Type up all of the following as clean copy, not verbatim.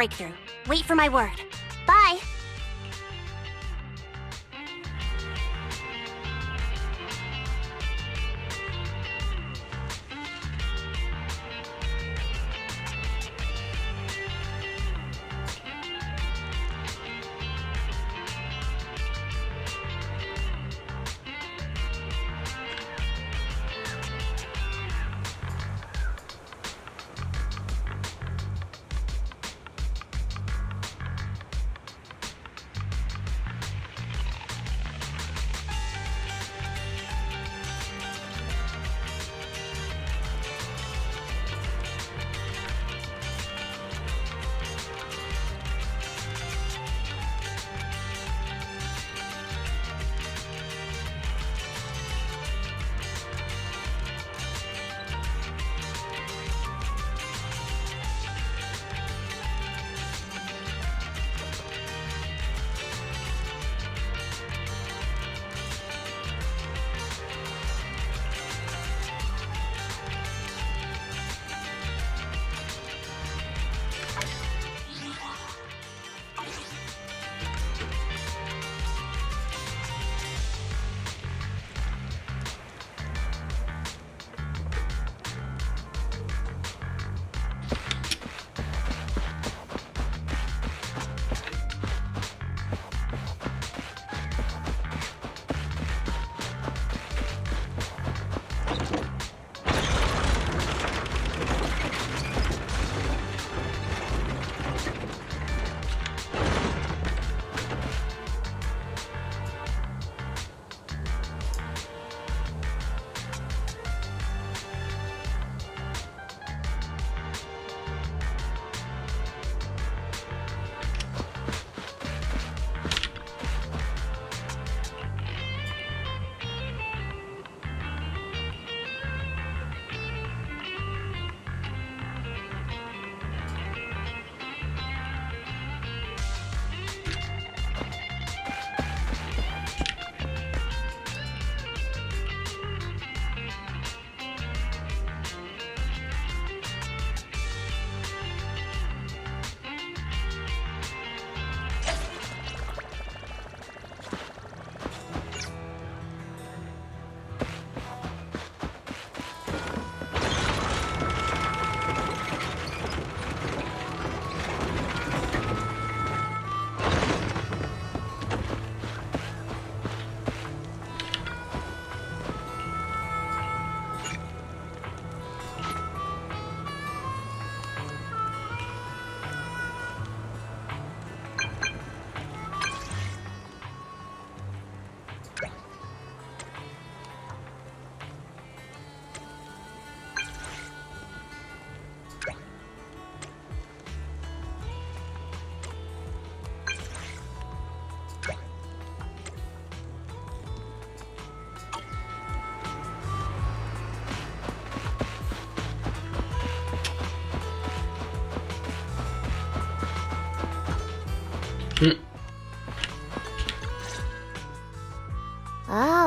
breakthrough. Wait for my word. Bye!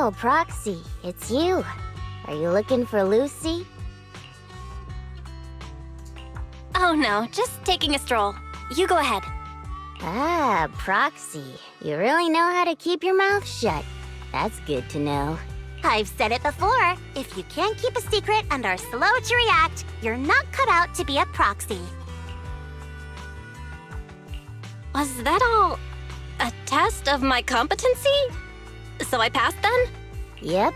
Oh, Proxy, it's you. Are you looking for Lucy? Oh no, just taking a stroll. You go ahead. Ah, Proxy, you really know how to keep your mouth shut. That's good to know. I've said it before. If you can't keep a secret and are slow to react, you're not cut out to be a proxy. Was that all a test of my competency? So I passed then? Yep,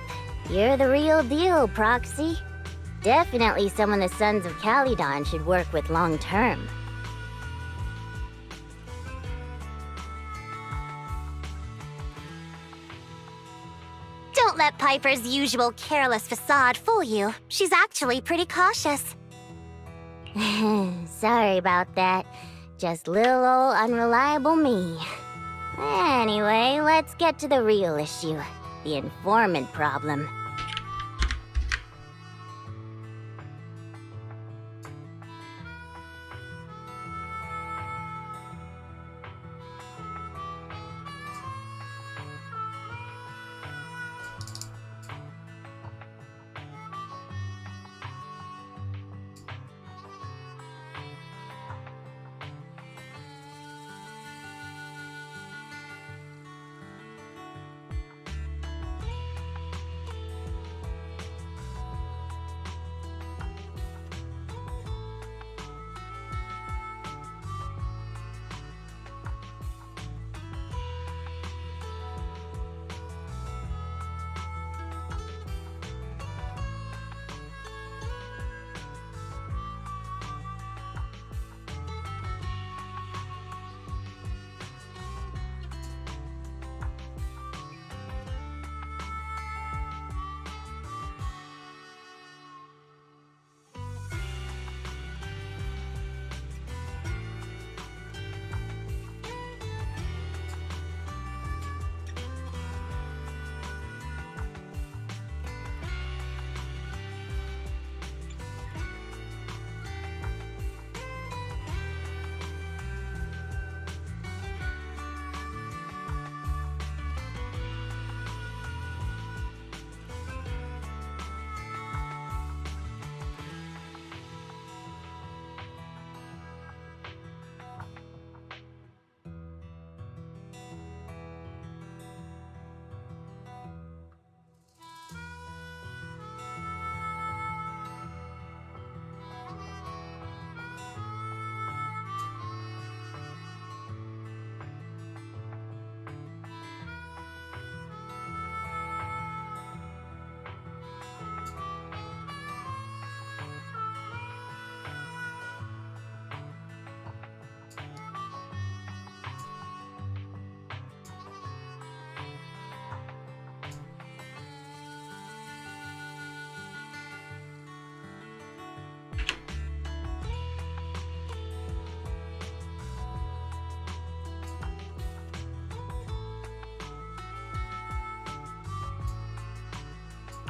you're the real deal, Proxy. Definitely someone the Sons of KillaZ should work with long term. Don't let Piper's usual careless facade fool you. She's actually pretty cautious. Sorry about that. Just little old unreliable me. Anyway, let's get to the real issue. The informant problem.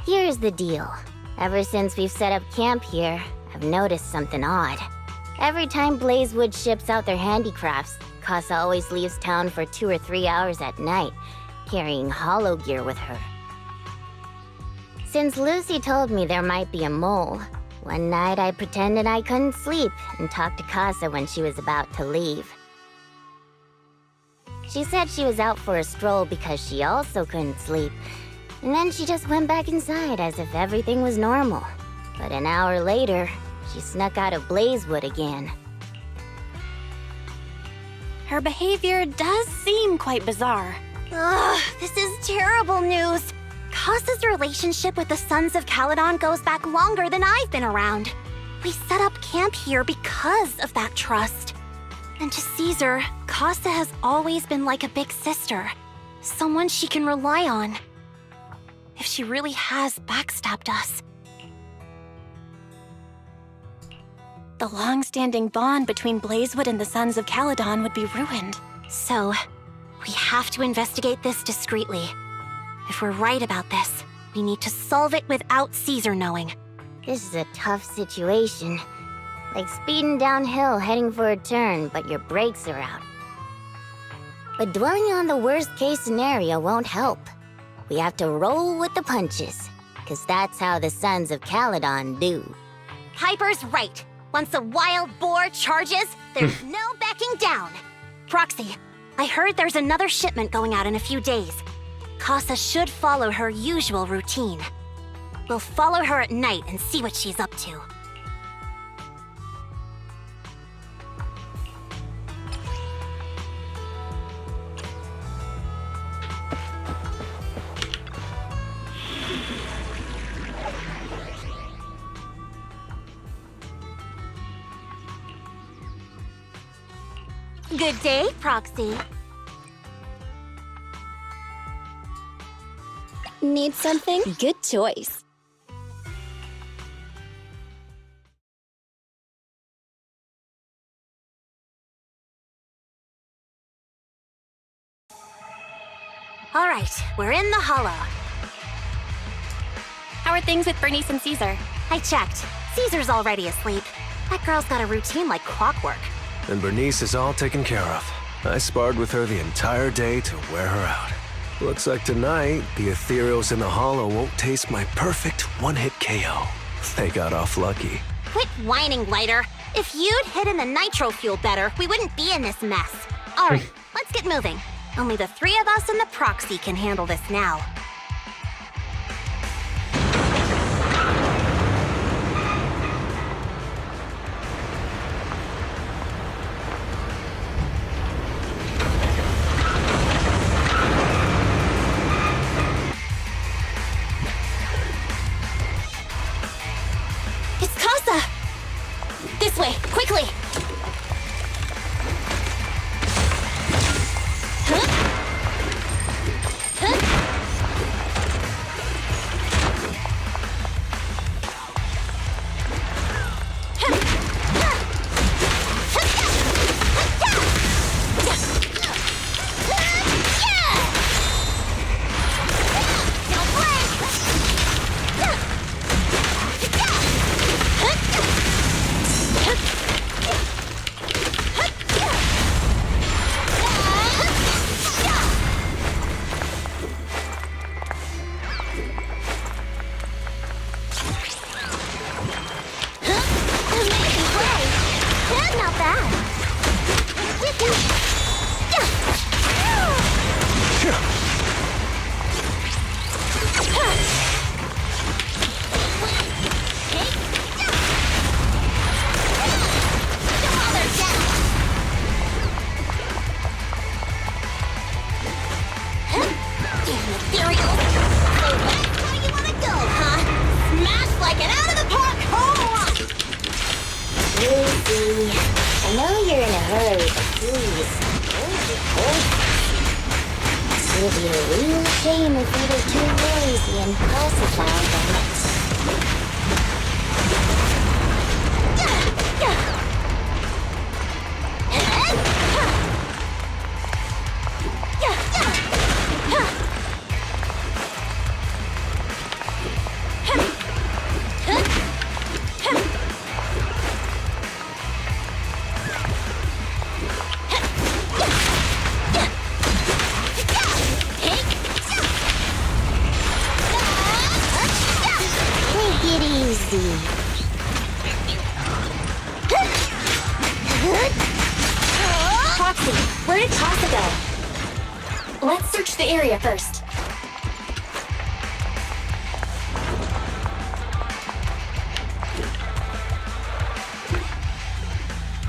Here's the deal. Ever since we've set up camp here, I've noticed something odd. Every time Blazewood ships out their handicrafts, Casa always leaves town for 2 or 3 hours at night, carrying hollow gear with her. Since Lucy told me there might be a mole, one night I pretended I couldn't sleep and talked to Casa when she was about to leave. She said she was out for a stroll because she also couldn't sleep, and then she just went back inside as if everything was normal. But an hour later, she snuck out of Blazewood again. Her behavior does seem quite bizarre. Ugh, this is terrible news. Casa's relationship with the Sons of KillaZ goes back longer than I've been around. We set up camp here because of that trust. And to Caesar, Casa has always been like a big sister. Someone she can rely on. If she really has backstabbed us. The long-standing bond between Blazewood and the Sons of KillaZ would be ruined. So, we have to investigate this discreetly. If we're right about this, we need to solve it without Caesar knowing. This is a tough situation. Like speeding downhill heading for a turn, but your brakes are out. But dwelling on the worst-case scenario won't help. We have to roll with the punches, because that's how the Sons of KillaZ do. Piper's right. Once a wild boar charges, there's no backing down. Proxy, I heard there's another shipment going out in a few days. Casa should follow her usual routine. We'll follow her at night and see what she's up to. Good day, Proxy. Need something? Good choice. All right, we're in the hollow. How are things with Bernice and Caesar? I checked. Caesar's already asleep. That girl's got a routine like clockwork. And Bernice is all taken care of. I sparred with her the entire day to wear her out. Looks like tonight, the ethereals in the hollow won't taste my perfect one-hit KO. They got off lucky. Quit whining, Lighter. If you'd hidden the nitro fuel better, we wouldn't be in this mess. All right, let's get moving. Only the 3 of us and the Proxy can handle this now. It's Casa! This way, quickly! I know you're in a hurry, but please, hold your horses. It would be a real shame if we were too lazy and pacified on it. Where did Casa go? Let's search the area first.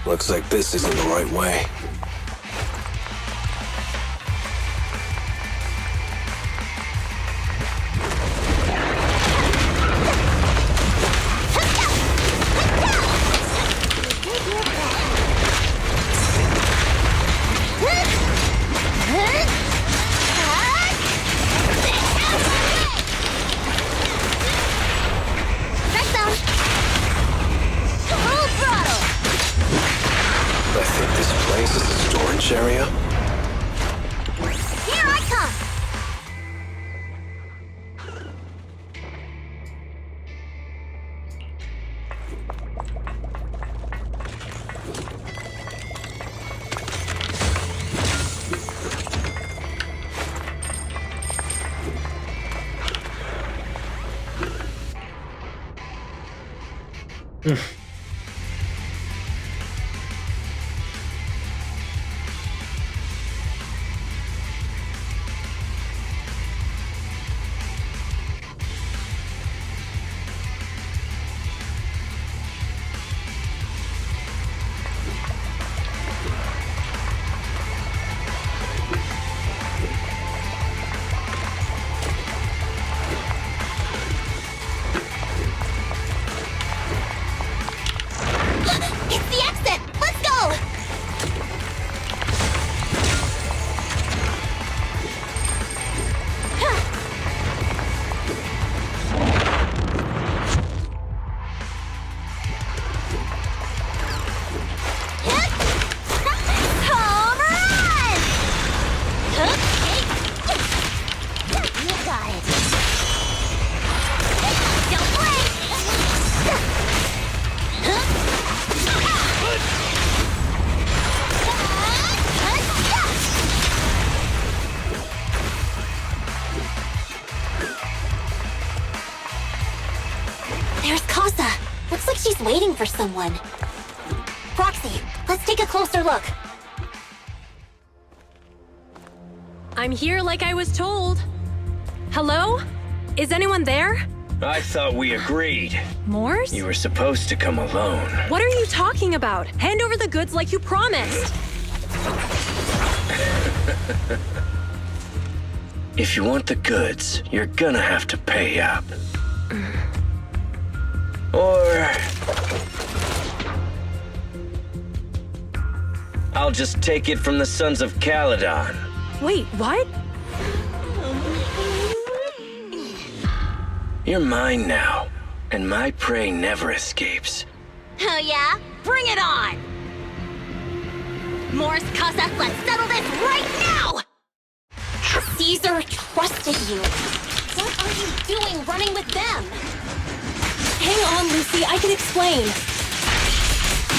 Looks like this isn't the right way. I think this place is a storage area. Here I come! It's the exit! Let's go! Home run! You got it. Don't blink! There's Casa. Looks like she's waiting for someone. Roxy, let's take a closer look. I'm here like I was told. Hello? Is anyone there? I thought we agreed. Morse? You were supposed to come alone. What are you talking about? Hand over the goods like you promised. If you want the goods, you're gonna have to pay up. Or... I'll just take it from the Sons of Caledon. Wait, what? You're mine now, and my prey never escapes. Oh yeah? Bring it on! Morse, Casa, let's settle this right now! Caesar trusted you. What are you doing running with them? Hang on, Lucy, I can explain.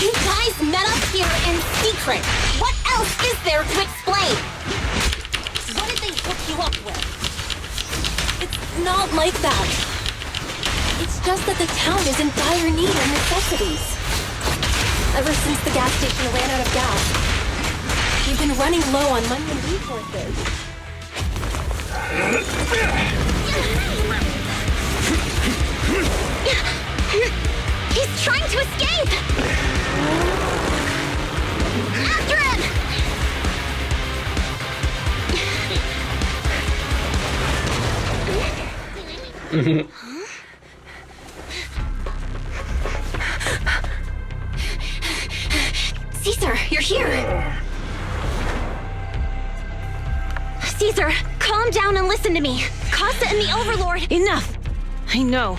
You guys met up here in secret. What else is there to explain? What did they hook you up with? It's not like that. It's just that the town is in dire need of necessities. Ever since the gas station ran out of gas, we've been running low on money and resources. He's trying to escape! After him! Caesar, you're here! Caesar, calm down and listen to me. Casa and the Overlord... Enough! I know.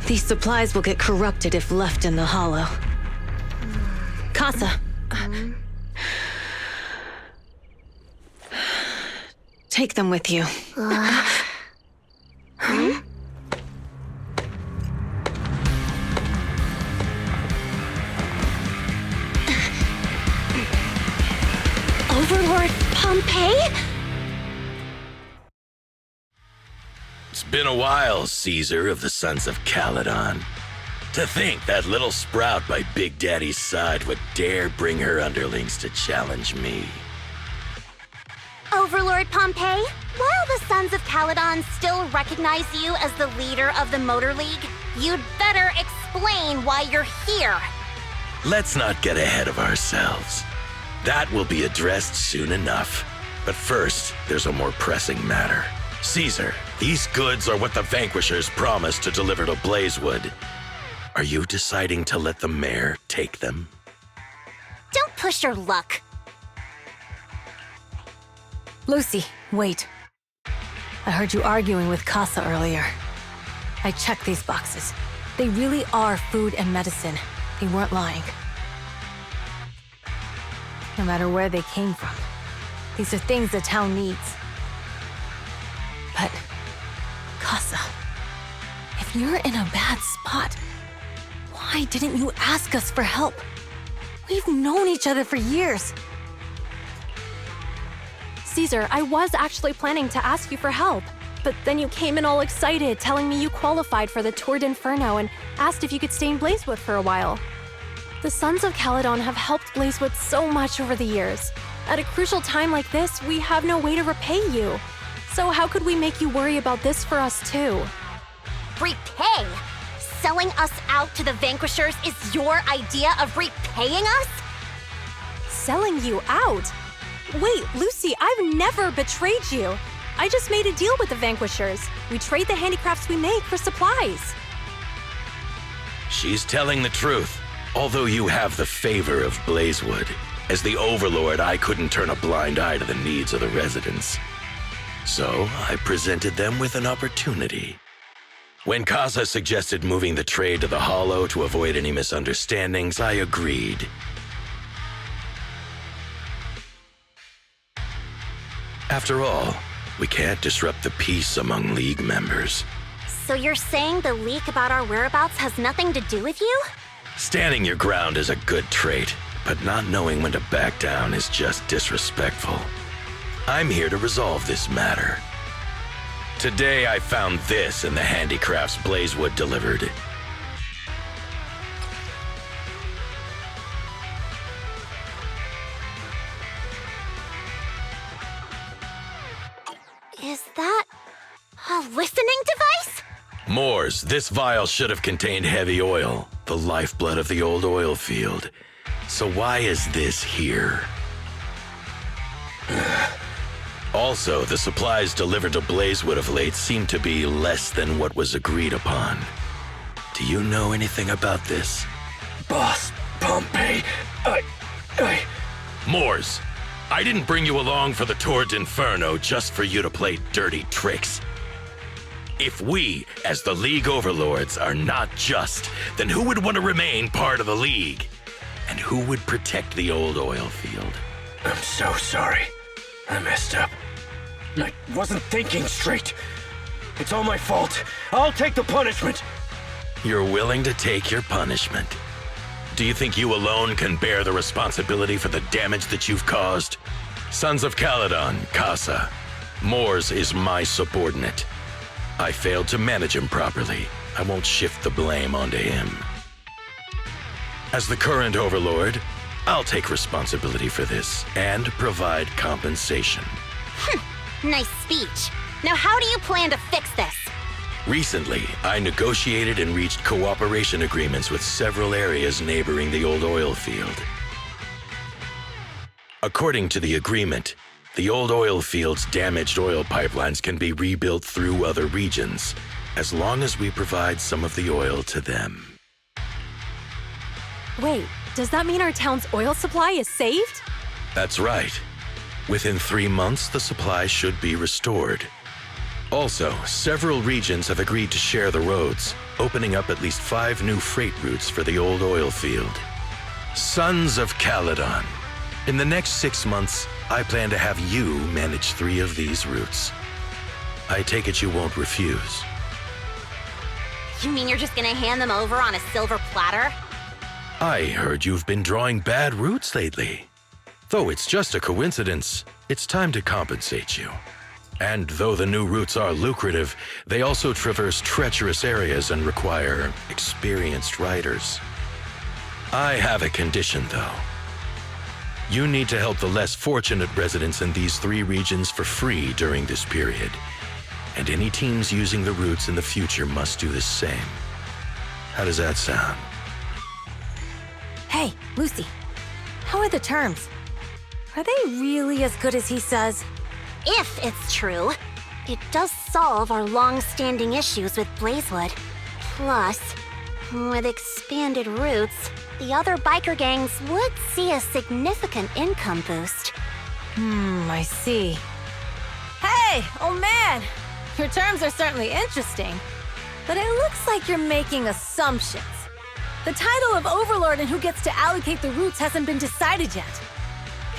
These supplies will get corrupted if left in the hollow. Casa. Take them with you. Overlord Pompeii? It's been a while, Caesar of the Sons of Caledon. To think that little sprout by Big Daddy's side would dare bring her underlings to challenge me. Overlord Pompeii, while the Sons of Caledon still recognize you as the leader of the Motor League, you'd better explain why you're here. Let's not get ahead of ourselves. That will be addressed soon enough. But first, there's a more pressing matter. Caesar, these goods are what the Vanquishers promised to deliver to Blazewood. Are you deciding to let the mayor take them? Don't push your luck. Lucy, wait. I heard you arguing with Casa earlier. I checked these boxes. They really are food and medicine. They weren't lying. No matter where they came from, these are things the town needs. But, Casa, if you're in a bad spot, why didn't you ask us for help? We've known each other for years. Caesar, I was actually planning to ask you for help, but then you came in all excited, telling me you qualified for the Tour d'Inferno and asked if you could stay in Blazewood for a while. The Sons of Caledon have helped Blazewood so much over the years. At a crucial time like this, we have no way to repay you. So how could we make you worry about this for us too? Repay? Selling us out to the Vanquishers is your idea of repaying us? Selling you out? Wait, Lucy, I've never betrayed you. I just made a deal with the Vanquishers. We trade the handicrafts we make for supplies. She's telling the truth. Although you have the favor of Blazewood, as the Overlord, I couldn't turn a blind eye to the needs of the residents. So I presented them with an opportunity. When Casa suggested moving the trade to the Hollow to avoid any misunderstandings, I agreed. After all, we can't disrupt the peace among League members. So you're saying the leak about our whereabouts has nothing to do with you? Standing your ground is a good trait, but not knowing when to back down is just disrespectful. I'm here to resolve this matter. Today I found this in the handicrafts Blazewood delivered. Is that a listening device? Moors, this vial should have contained heavy oil, the lifeblood of the old oil field. So why is this here? Also, the supplies delivered to Blazewood of late seem to be less than what was agreed upon. Do you know anything about this? Boss, Pompeii, Moors, I didn't bring you along for the Tour d'Inferno just for you to play dirty tricks. If we, as the League Overlords, are not just, then who would want to remain part of the League? And who would protect the old oil field? I'm so sorry. I messed up. I wasn't thinking straight. It's all my fault. I'll take the punishment. You're willing to take your punishment. Do you think you alone can bear the responsibility for the damage that you've caused? Sons of Caledon, Casa. Moors is my subordinate. I failed to manage him properly. I won't shift the blame onto him. As the current Overlord, I'll take responsibility for this and provide compensation. Nice speech. Now how do you plan to fix this? Recently, I negotiated and reached cooperation agreements with several areas neighboring the old oil field. According to the agreement, the old oil field's damaged oil pipelines can be rebuilt through other regions, as long as we provide some of the oil to them. Wait, does that mean our town's oil supply is saved? That's right. Within 3 months, the supply should be restored. Also, several regions have agreed to share the roads, opening up at least 5 new freight routes for the old oil field. Sons of Caledon. In the next 6 months, I plan to have you manage 3 of these routes. I take it you won't refuse. You mean you're just gonna hand them over on a silver platter? I heard you've been drawing bad routes lately. Though it's just a coincidence, it's time to compensate you. And though the new routes are lucrative, they also traverse treacherous areas and require experienced riders. I have a condition, though. You need to help the less fortunate residents in these 3 regions for free during this period. And any teams using the routes in the future must do the same. How does that sound? Hey, Lucy. How are the terms? Are they really as good as he says? If it's true, it does solve our long-standing issues with Blazewood. Plus, with expanded routes, the other biker gangs would see a significant income boost. I see. Hey, oh man! Your terms are certainly interesting, but it looks like you're making assumptions. The title of Overlord and who gets to allocate the routes hasn't been decided yet.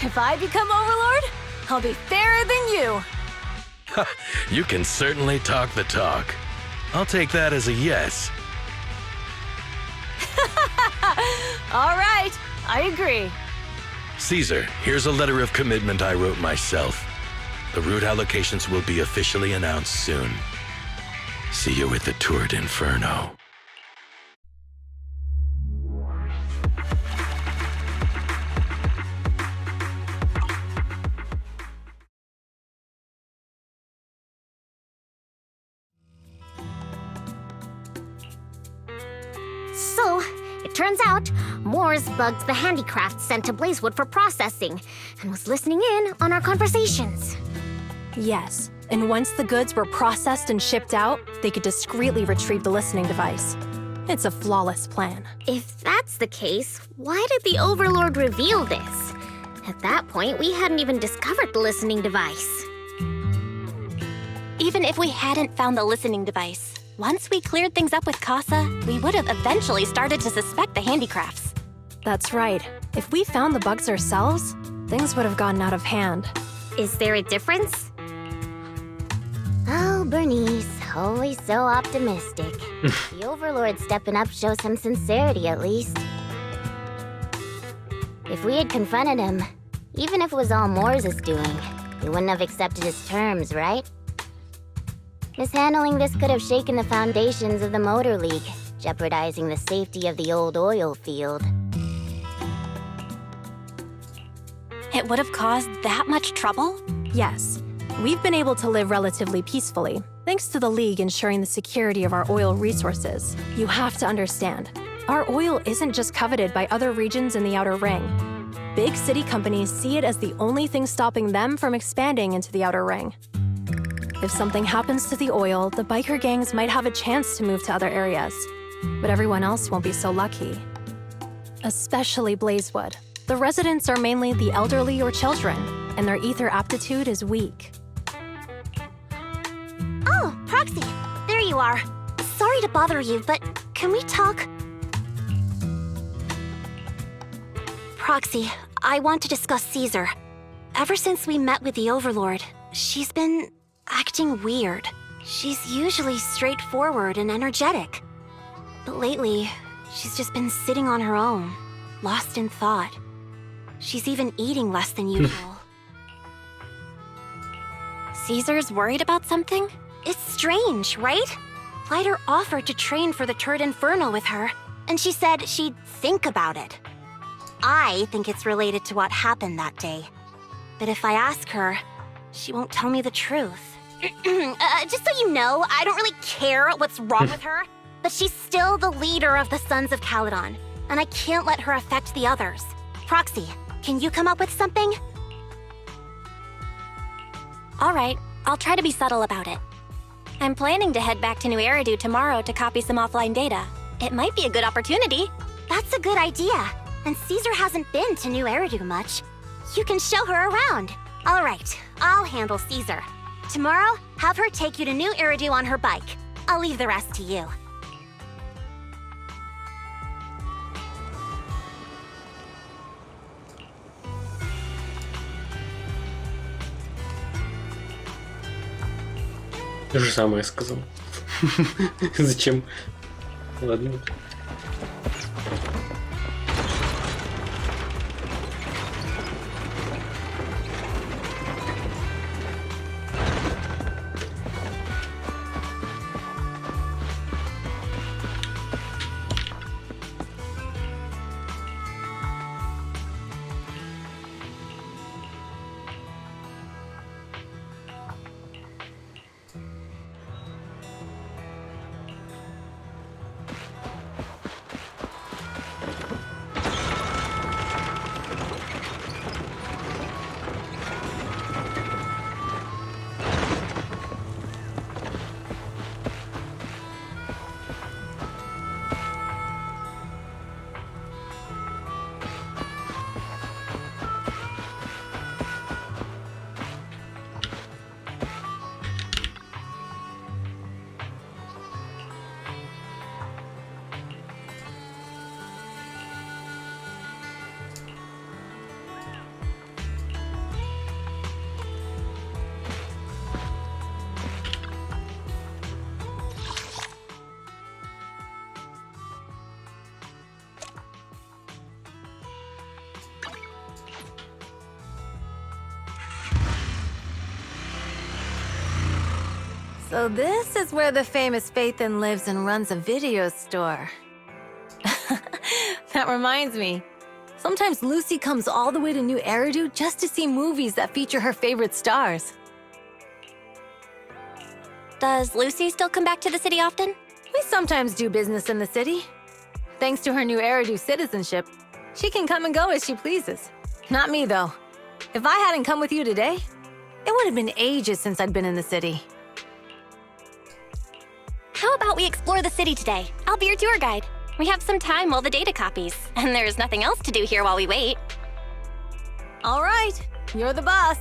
If I become Overlord, I'll be fairer than you. You can certainly talk the talk. I'll take that as a yes. All right, I agree. Caesar, here's a letter of commitment I wrote myself. The route allocations will be officially announced soon. See you at the Tour d'Inferno. So, it turns out, Moores bugged the handicrafts sent to Blazewood for processing, and was listening in on our conversations. Yes, and once the goods were processed and shipped out, they could discreetly retrieve the listening device. It's a flawless plan. If that's the case, why did the Overlord reveal this? At that point, we hadn't even discovered the listening device. Even if we hadn't found the listening device, once we cleared things up with Casa, we would have eventually started to suspect the handicrafts. That's right. If we found the bugs ourselves, things would have gotten out of hand. Is there a difference? Oh, Bernice, always so optimistic. The Overlord stepping up shows some sincerity, at least. If we had confronted him, even if it was all Moores' doing, he wouldn't have accepted his terms, right? Mishandling this could have shaken the foundations of the Motor League, jeopardizing the safety of the old oil field. It would have caused that much trouble? Yes. We've been able to live relatively peacefully, thanks to the League ensuring the security of our oil resources. You have to understand, our oil isn't just coveted by other regions in the Outer Ring. Big city companies see it as the only thing stopping them from expanding into the Outer Ring. If something happens to the oil, the biker gangs might have a chance to move to other areas. But everyone else won't be so lucky. Especially Blazewood. The residents are mainly the elderly or children, and their ether aptitude is weak. Oh, Proxy, there you are. Sorry to bother you, but can we talk? Proxy, I want to discuss Caesar. Ever since we met with the Overlord, she's been acting weird. She's usually straightforward and energetic. But lately, she's just been sitting on her own, lost in thought. She's even eating less than usual. Caesar's worried about something? It's strange, right? Lighter offered to train for the Tour d'Inferno with her, and she said she'd think about it. I think it's related to what happened that day. But if I ask her, she won't tell me the truth. Just so you know, I don't really care what's wrong with her, but she's still the leader of the Sons of Caledon, and I can't let her affect the others. Proxy, can you come up with something? All right, I'll try to be subtle about it. I'm planning to head back to New Eridu tomorrow to copy some offline data. It might be a good opportunity. That's a good idea. And Caesar hasn't been to New Eridu much. You can show her around. All right, I'll handle Caesar. Tomorrow, have her take you to New Eridu on her bike. I'll leave the rest to you. То же самое сказал. Зачем? Ладно. So this is where the famous Phaethon lives and runs a video store. That reminds me. Sometimes Lucy comes all the way to New Eridu just to see movies that feature her favorite stars. Does Lucy still come back to the city often? We sometimes do business in the city. Thanks to her New Eridu citizenship, she can come and go as she pleases. Not me, though. If I hadn't come with you today, it would have been ages since I'd been in the city. How about we explore the city today? I'll be your tour guide. We have some time while the data copies, and there's nothing else to do here while we wait. All right, you're the boss.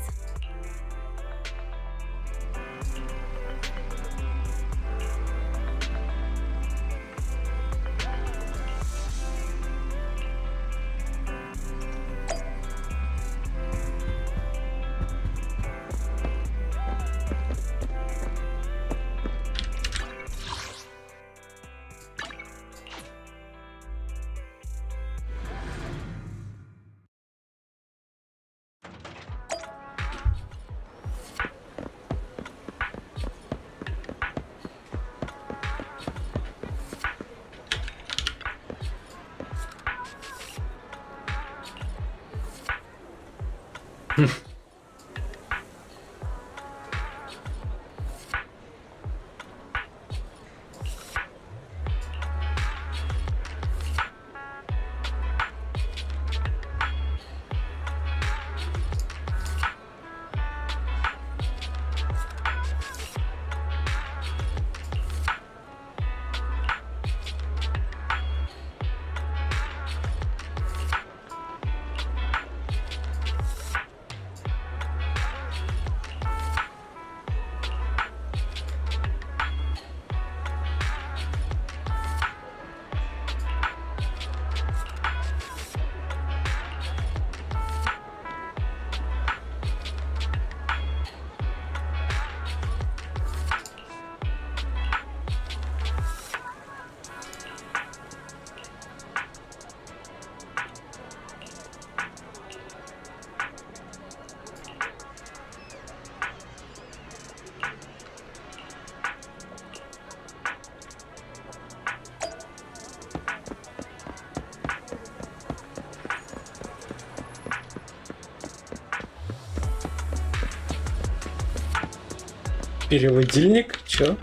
Переводильник? Чё?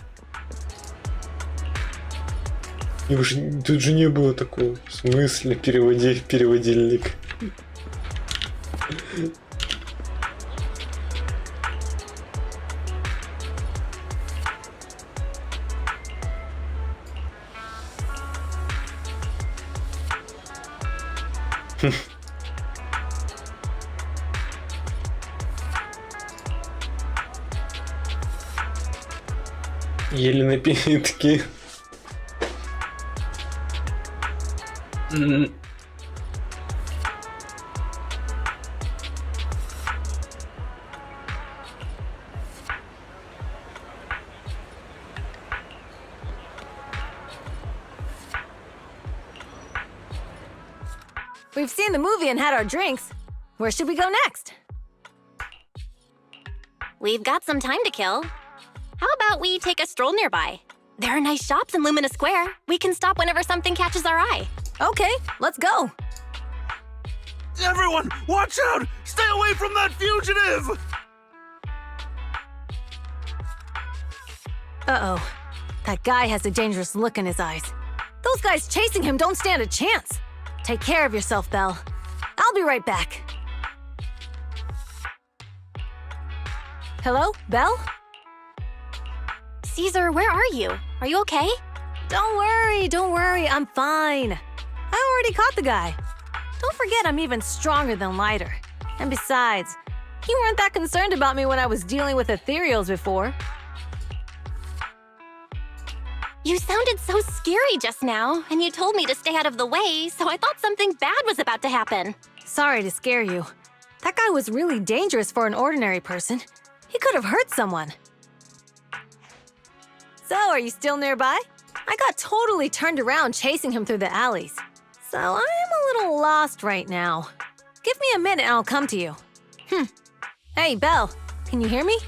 Тут же не было такого. В смысле переводильник? Еле напитки. We've seen the movie and had our drinks. Where should we go next? We've got some time to kill. How about we take a stroll nearby? There are nice shops in Lumina Square. We can stop whenever something catches our eye. Okay, let's go. Everyone, watch out! Stay away from that fugitive! Uh-oh. That guy has a dangerous look in his eyes. Those guys chasing him don't stand a chance. Take care of yourself, Belle. I'll be right back. Hello, Belle? Caesar, where are you? Are you okay? Don't worry, I'm fine. I already caught the guy. Don't forget I'm even stronger than Lighter. And besides, you weren't that concerned about me when I was dealing with ethereals before. You sounded so scary just now, and you told me to stay out of the way, so I thought something bad was about to happen. Sorry to scare you. That guy was really dangerous for an ordinary person. He could have hurt someone. So, are you still nearby? I got totally turned around chasing him through the alleys. So, I am a little lost right now. Give me a minute and I'll come to you. Hey, Belle, can you hear me?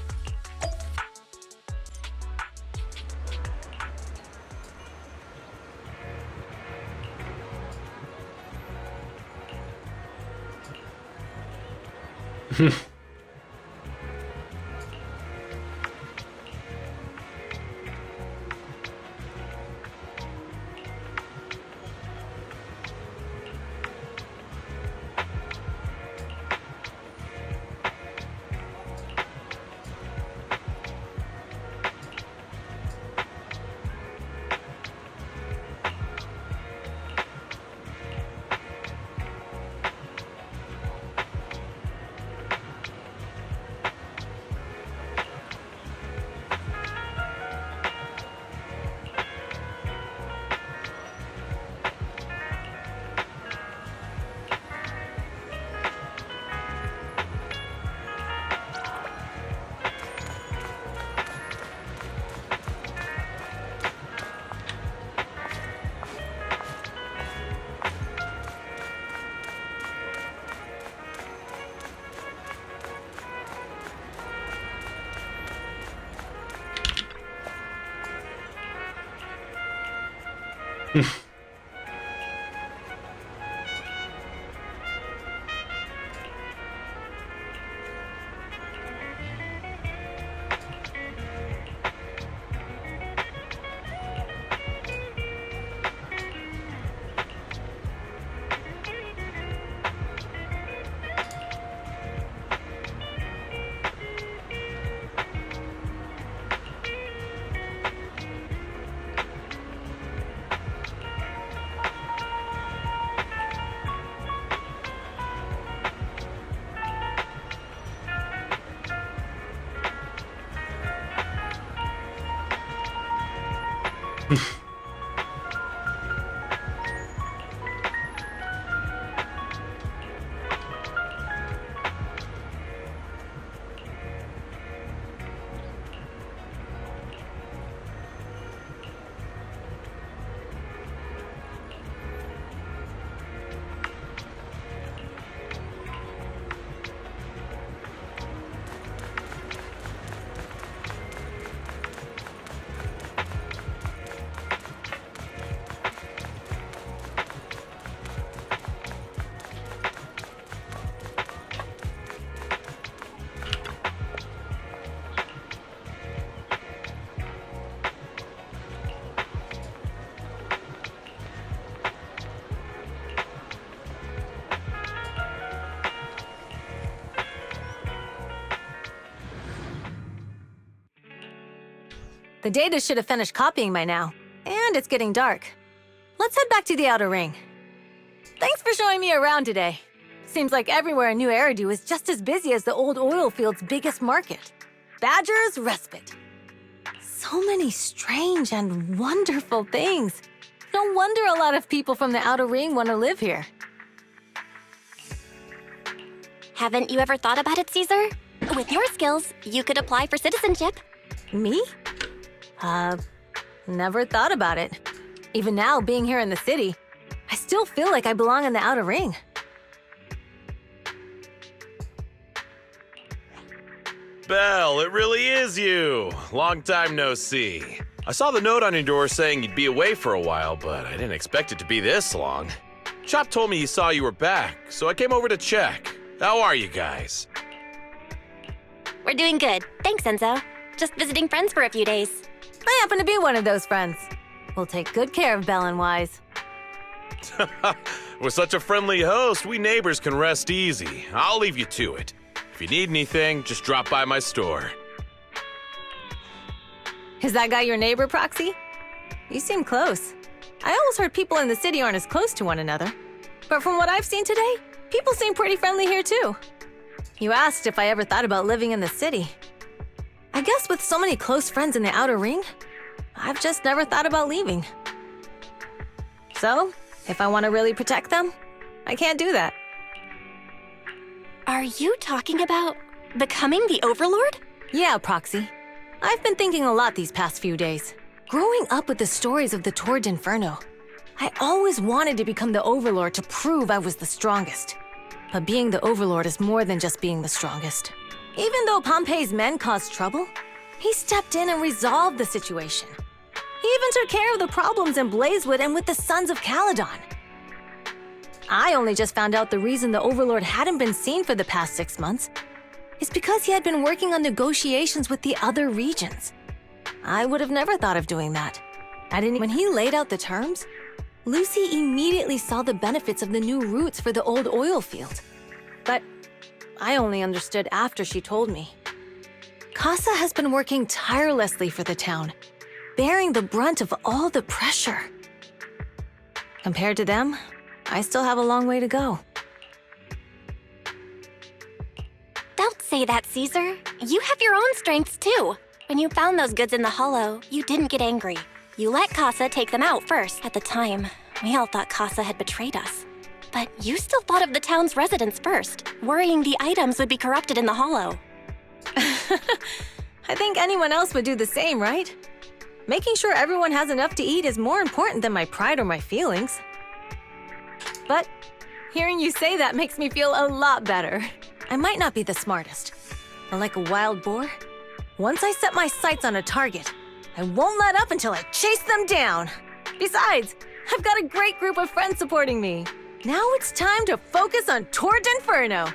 The data should have finished copying by now. And it's getting dark. Let's head back to the outer ring. Thanks for showing me around today. Seems like everywhere in New Eridu is just as busy as the old oil field's biggest market. Badger's Respite. So many strange and wonderful things. No wonder a lot of people from the outer ring want to live here. Haven't you ever thought about it, Caesar? With your skills, you could apply for citizenship. Me? Never thought about it. Even now, being here in the city, I still feel like I belong in the outer ring. Belle, it really is you. Long time no see. I saw the note on your door saying you'd be away for a while, but I didn't expect it to be this long. Chop told me he saw you were back, so I came over to check. How are you guys? We're doing good. Thanks, Enzo. Just visiting friends for a few days. I happen to be one of those friends. We'll take good care of Belle and Wise. With such a friendly host, we neighbors can rest easy. I'll leave you to it. If you need anything, just drop by my store. Is that guy your neighbor, Proxy? You seem close. I always heard people in the city aren't as close to one another. But from what I've seen today, people seem pretty friendly here too. You asked if I ever thought about living in the city. I guess with so many close friends in the outer ring, I've just never thought about leaving. So, if I want to really protect them, I can't do that. Are you talking about becoming the Overlord? Yeah, Proxy. I've been thinking a lot these past few days. Growing up with the stories of the Torrid Inferno, I always wanted to become the Overlord to prove I was the strongest. But being the Overlord is more than just being the strongest. Even though Pompey's men caused trouble, he stepped in and resolved the situation. He even took care of the problems in Blazewood and with the Sons of Caledon. I only just found out the reason the Overlord hadn't been seen for the past 6 months is because he had been working on negotiations with the other regions. I would have never thought of doing that. When he laid out the terms, Lucy immediately saw the benefits of the new routes for the old oil field. But I only understood after she told me. Casa has been working tirelessly for the town, bearing the brunt of all the pressure. Compared to them, I still have a long way to go. Don't say that, Caesar. You have your own strengths, too. When you found those goods in the hollow, you didn't get angry. You let Casa take them out first. At the time, we all thought Casa had betrayed us. But you still thought of the town's residents first, worrying the items would be corrupted in the hollow. I think anyone else would do the same, right? Making sure everyone has enough to eat is more important than my pride or my feelings. But hearing you say that makes me feel a lot better. I might not be the smartest, but like a wild boar, once I set my sights on a target, I won't let up until I chase them down. Besides, I've got a great group of friends supporting me. Now it's time to focus on Tour d'Inferno.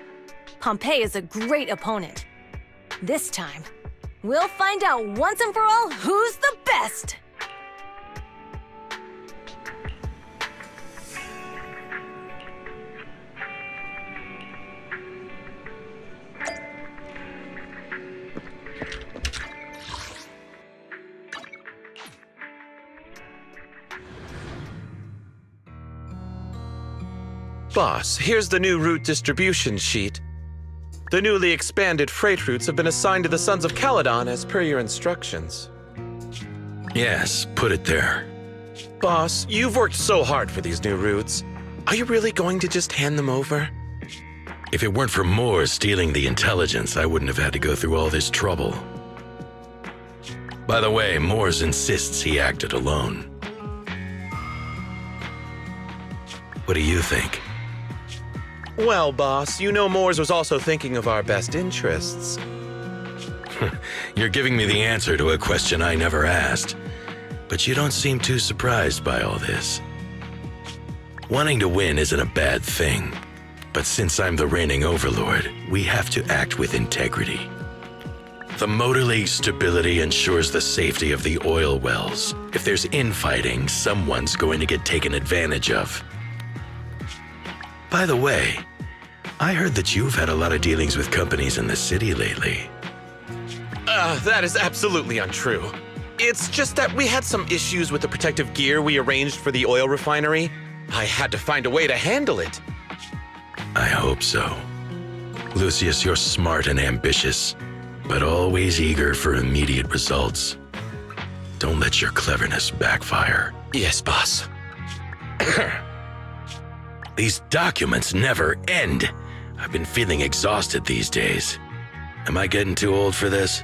Pompeii is a great opponent. This time, we'll find out once and for all who's the best! Boss, here's the new route distribution sheet. The newly expanded freight routes have been assigned to the Sons of KillaZ as per your instructions. Yes, put it there. Boss, you've worked so hard for these new routes. Are you really going to just hand them over? If it weren't for Moores stealing the intelligence, I wouldn't have had to go through all this trouble. By the way, Moores insists he acted alone. What do you think? Well, boss, you know Moores was also thinking of our best interests. You're giving me the answer to a question I never asked, but you don't seem too surprised by all this. Wanting to win isn't a bad thing, but since I'm the reigning overlord, we have to act with integrity. The Motor League's stability ensures the safety of the oil wells. If there's infighting, someone's going to get taken advantage of. By the way, I heard that you've had a lot of dealings with companies in the city lately. That is absolutely untrue. It's just that we had some issues with the protective gear we arranged for the oil refinery. I had to find a way to handle it. I hope so. Lucius, you're smart and ambitious, but always eager for immediate results. Don't let your cleverness backfire. Yes, boss. These documents never end. I've been feeling exhausted these days. Am I getting too old for this?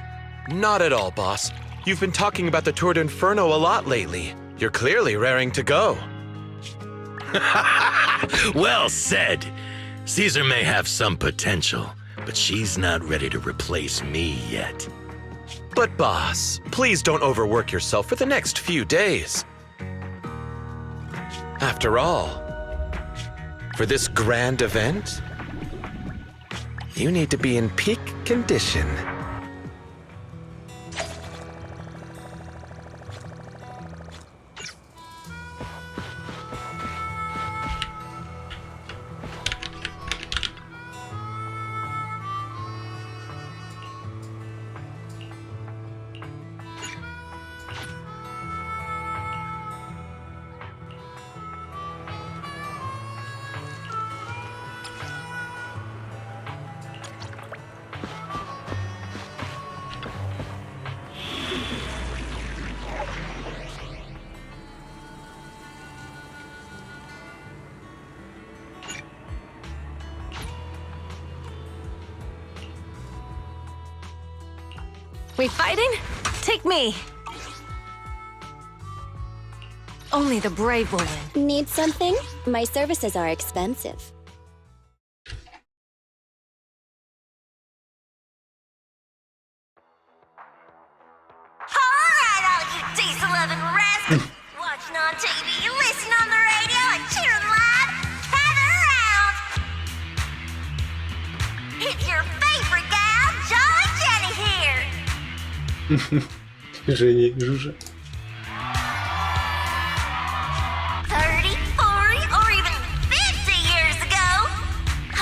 Not at all, boss. You've been talking about the Tour d'Inferno a lot lately. You're clearly raring to go. Well said. Caesar may have some potential, but she's not ready to replace me yet. But boss, please don't overwork yourself for the next few days. After all, for this grand event, you need to be in peak condition. We fighting? Take me! Only the brave will win. Need something? My services are expensive. Alright, all you diesel-loving rascals! Watching on TV, listening on the radio, and cheering live, gather It's your favorite gal, Jolly Jenny here. Женя, Жужа. 30, 40, or even 50 years ago,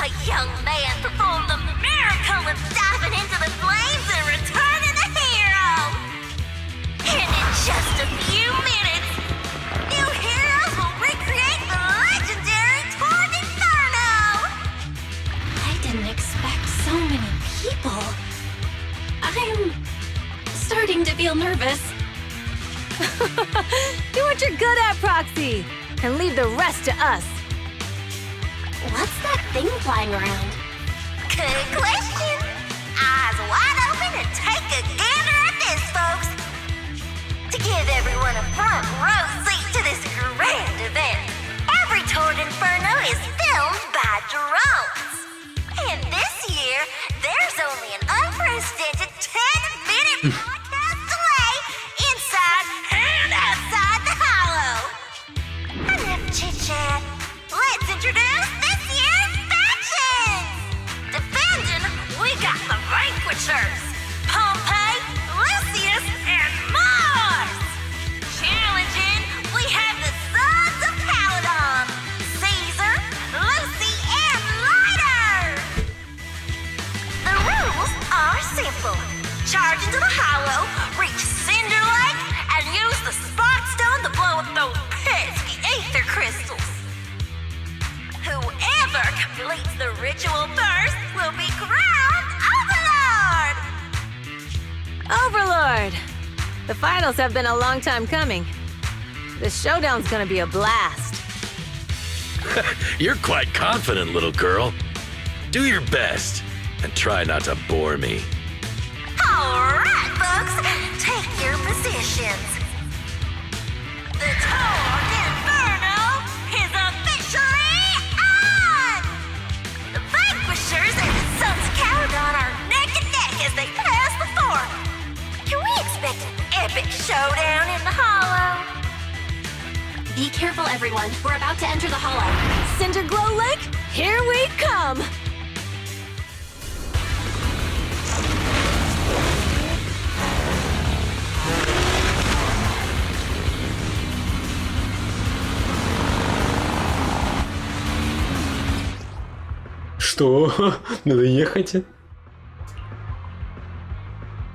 a young man performed the miracle of diving into the flames and returning a hero. And in just a few minutes, new heroes will recreate the legendary Torn Inferno. I didn't expect so many people. I'm starting to feel nervous. Do what you're good at, Proxy, and leave the rest to us. What's that thing flying around? Good question. Eyes wide open and take a gander at this, folks. To give everyone a front row seat to this grand event, every Torn Inferno is filmed by drones. And this year, there's only an unprecedented 10-minute podcast delay inside and outside the Hollow. Enough chit-chat. Let's introduce this year's factions! Defending, we got the Vanquishers, Pompey, Lucius, and Mars! Challenging, we have the Sons of Caledon, Caesar, Lucy, and Lighter! The rules are simple. Charge into the Hollow, reach Cinder Lake, and use the Spark Stone to blow up those pesky ether crystals. Whoever completes the ritual first will be crowned Overlord! Overlord! The finals have been a long time coming. This showdown's gonna be a blast. You're quite confident, little girl. Do your best and try not to bore me. Alright, folks, take your positions. The Torn Inferno is officially on! The Vanquishers and the Sons of Caledon are neck and neck as they pass the fort. Can we expect an epic showdown in the Hollow? Be careful, everyone. We're about to enter the Hollow. Cinderglow Lake, here we come! Что? Надо ехать?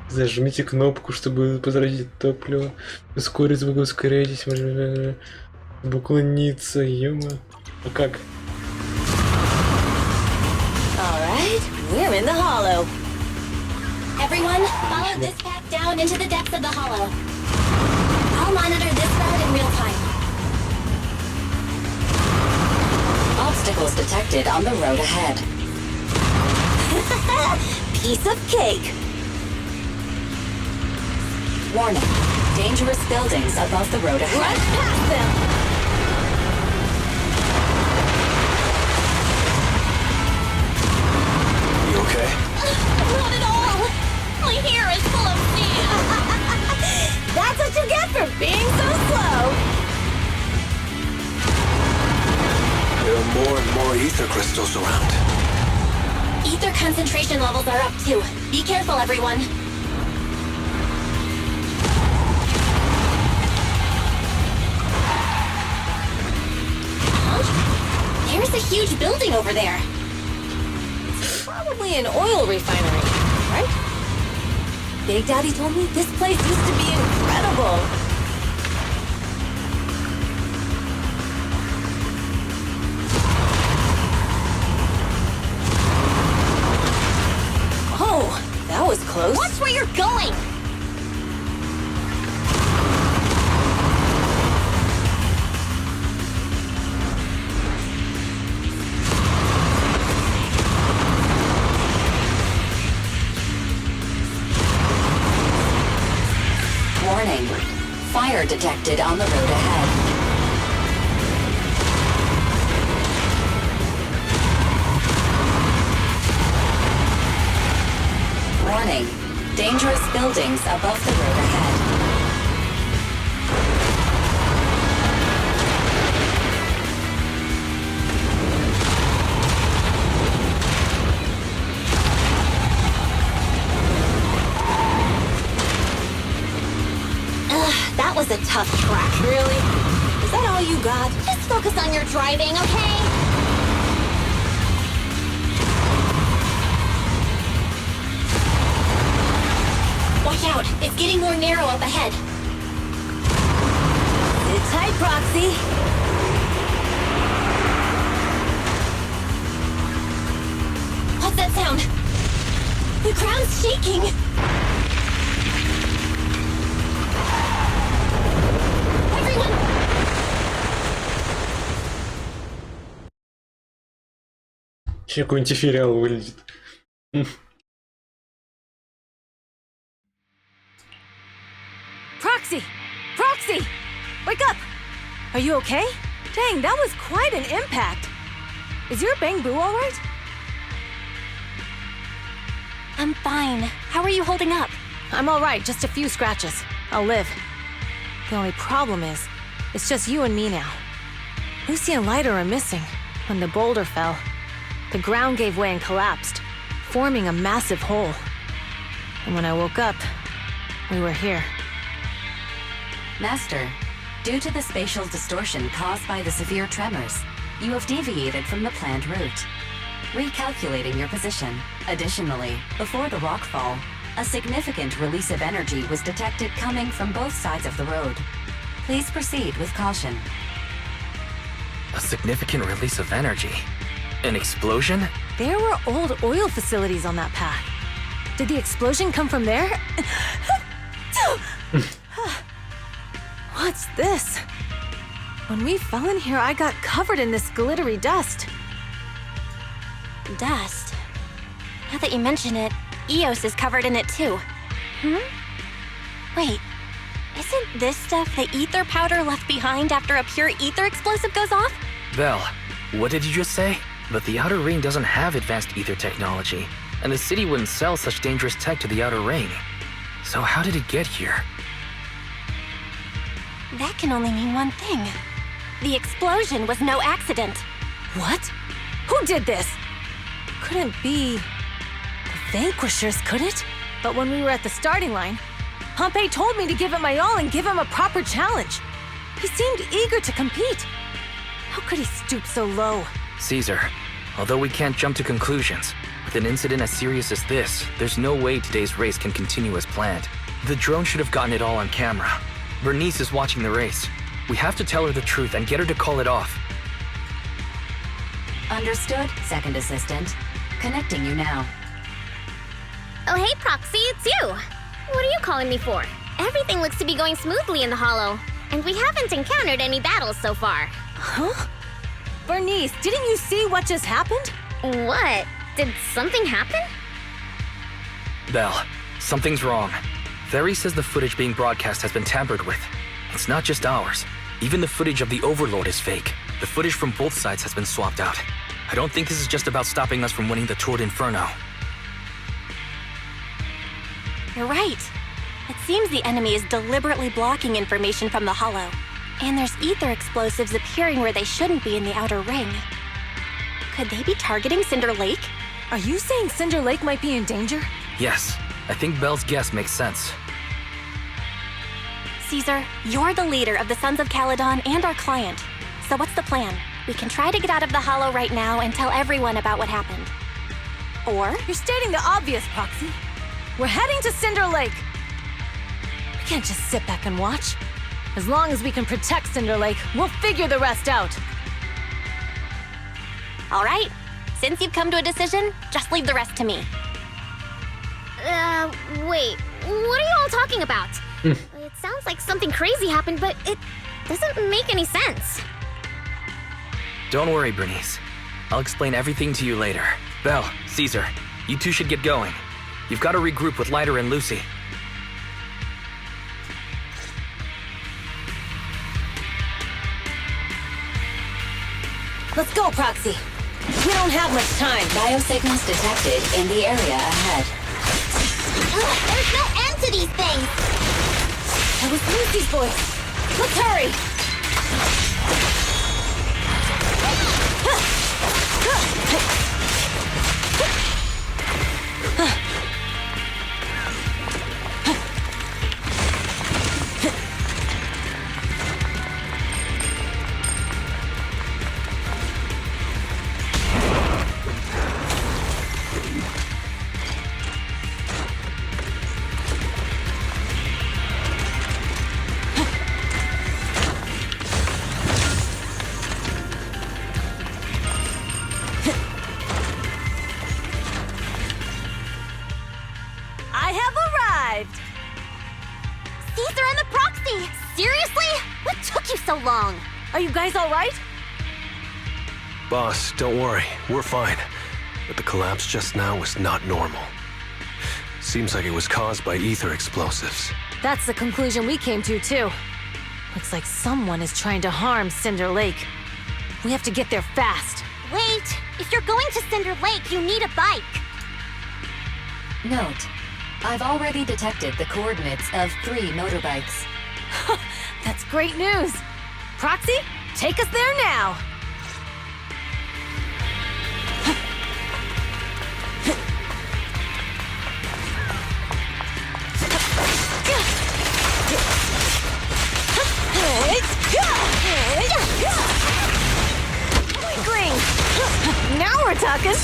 Зажмите кнопку, чтобы потратить топливо. Ускорить звук, ускоряйтесь. Можно уклониться, ё-мо. А как? All right, we're in the Hollow. Everyone, follow this path down into the depths of the Hollow. I'll monitor this route in real time. Obstacles detected on the road ahead. Piece of cake. Warning. Dangerous buildings above the road ahead. Right past them! You okay? Not at all! My hair is full of sand! That's what you get for being so slow! There are more and more ether crystals around. Ether concentration levels are up too. Be careful, everyone. Huh? There's a huge building over there. Probably an oil refinery, right? Big Daddy told me this place used to be incredible. Oh, that was close. Watch where you're going! Warning. Fire detected on the road ahead. Warning. Dangerous buildings above the road ahead. tough track. Really? Is that all you got? Just focus on your driving, okay? Watch out! It's getting more narrow up ahead. Sit tight, Proxy. What's that sound? The ground's shaking! Everyone! Еще какой-нибудь сериал вылезет. Proxy! Proxy! Wake up! Are you okay? Dang, that was quite an impact. Is your bang boo all right? I'm fine. How are you holding up? I'm all right, just a few scratches. I'll live. The only problem is, it's just you and me now. Lucy and Lighter are missing. When the boulder fell, the ground gave way and collapsed, forming a massive hole. And when I woke up, we were here. Master, due to the spatial distortion caused by the severe tremors, you have deviated from the planned route. Recalculating your position. Additionally, before the rockfall, a significant release of energy was detected coming from both sides of the road. Please proceed with caution. A significant release of energy? An explosion? There were old oil facilities on that path. Did the explosion come from there? What's this? When we fell in here, I got covered in this glittery dust. Dust. Now that you mention it, Eos is covered in it too. Wait, isn't this stuff the ether powder left behind after a pure ether explosive goes off? Belle, what did you just say? But the Outer Ring doesn't have advanced ether technology, and the city wouldn't sell such dangerous tech to the Outer Ring. So how did it get here? That can only mean one thing. The explosion was no accident. What? Who did this? Couldn't be the Vanquishers, could it? But when we were at the starting line, Pompey told me to give it my all and give him a proper challenge. He seemed eager to compete. How could he stoop so low? Caesar, although we can't jump to conclusions, with an incident as serious as this, there's no way today's race can continue as planned. The drone should have gotten it all on camera. Bernice is watching the race. We have to tell her the truth and get her to call it off. Understood, Second Assistant. Connecting you now. Oh, hey, Proxy, it's you. What are you calling me for? Everything looks to be going smoothly in the Hollow, and we haven't encountered any battles so far. Huh? Bernice, didn't you see what just happened? What? Did something happen? Belle, something's wrong. Very says the footage being broadcast has been tampered with. It's not just ours. Even the footage of the Overlord is fake. The footage from both sides has been swapped out. I don't think this is just about stopping us from winning the Tour d'Inferno. You're right. It seems the enemy is deliberately blocking information from the Hollow. And there's ether explosives appearing where they shouldn't be in the Outer Ring. Could they be targeting Cinder Lake? Are you saying Cinder Lake might be in danger? Yes, I think Belle's guess makes sense. Caesar, you're the leader of the Sons of KillaZ and our client. So what's the plan? We can try to get out of the Hollow right now and tell everyone about what happened. Or You're stating the obvious, Proxy. We're heading to Cinder Lake. We can't just sit back and watch. As long as we can protect Cinder Lake, we'll figure the rest out. all right, since you've come to a decision, just leave the rest to me. Wait. What are you all talking about? It sounds like something crazy happened, but it doesn't make any sense. Don't worry, Bernice. I'll explain everything to you later. Belle, Caesar, you two should get going. You've got to regroup with Lighter and Lucy. Let's go, Proxy. We don't have much time. Biosignals detected in the area ahead. There's no end to these things! That was Lucy's voice. Let's hurry! Caesar and the proxy! Seriously? What took you so long? Are you guys all right? Boss, don't worry. We're fine. But the collapse just now was not normal. Seems like it was caused by ether explosives. That's the conclusion we came to, too. Looks like someone is trying to harm Cinder Lake. We have to get there fast. Wait, if you're going to Cinder Lake, you need a bike. Note, I've already detected the coordinates of 3 motorbikes. That's great news. Proxy, take us there now. Weakling! Now we're talking.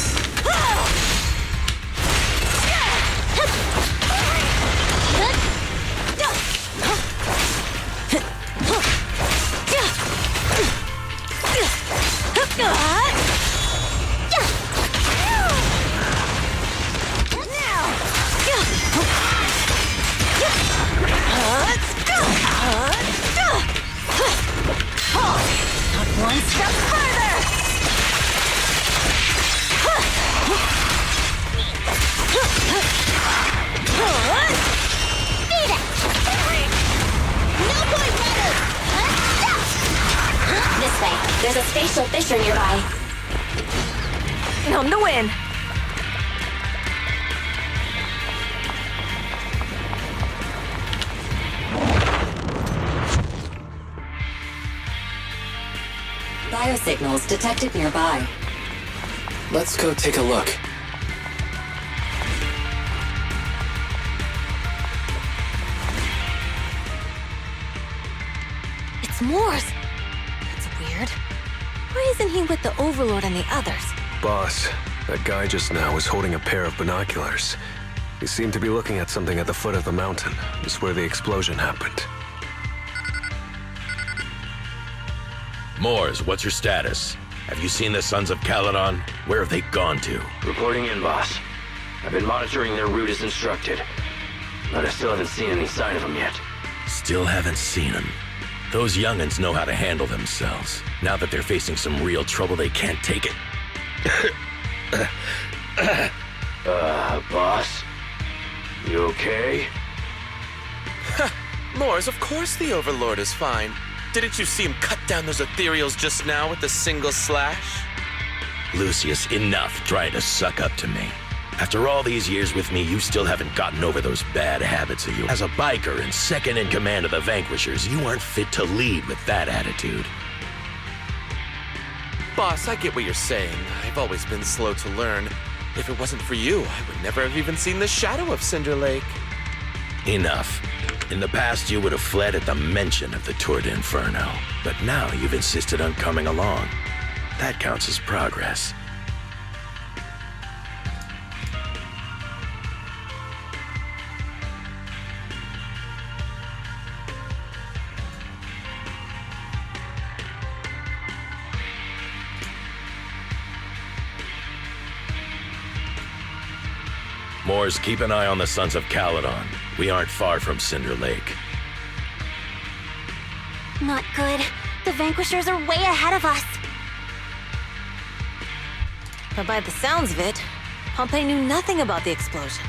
One step further! Beat it! No point better! This way. There's a spatial fissure nearby. On the win. Biosignals detected nearby. Let's go take a look. It's Morse. That's weird. Why isn't he with the Overlord and the others? Boss, that guy just now was holding a pair of binoculars. He seemed to be looking at something at the foot of the mountain, just where the explosion happened. Moors, what's your status? Have you seen the Sons of KillaZ? Where have they gone to? Reporting in, boss. I've been monitoring their route as instructed, but I still haven't seen any sign of them yet. Still haven't seen them. Those young'uns know how to handle themselves. Now that they're facing some real trouble, they can't take it. Boss? You okay? Moors, of course the Overlord is fine. Didn't you see him cut down those ethereals just now with a single slash? Lucius, enough trying to suck up to me. After all these years with me, you still haven't gotten over those bad habits of yours. As a biker and second in command of the Vanquishers, you aren't fit to lead with that attitude. Boss, I get what you're saying. I've always been slow to learn. If it wasn't for you, I would never have even seen the shadow of Cinder Lake. Enough. In the past, you would have fled at the mention of the Tour d'Inferno. But now you've insisted on coming along. That counts as progress. Moors, keep an eye on the Sons of KillaZ. We aren't far from Cinder Lake. Not good. The Vanquishers are way ahead of us. But by the sounds of it, Pompey knew nothing about the explosion.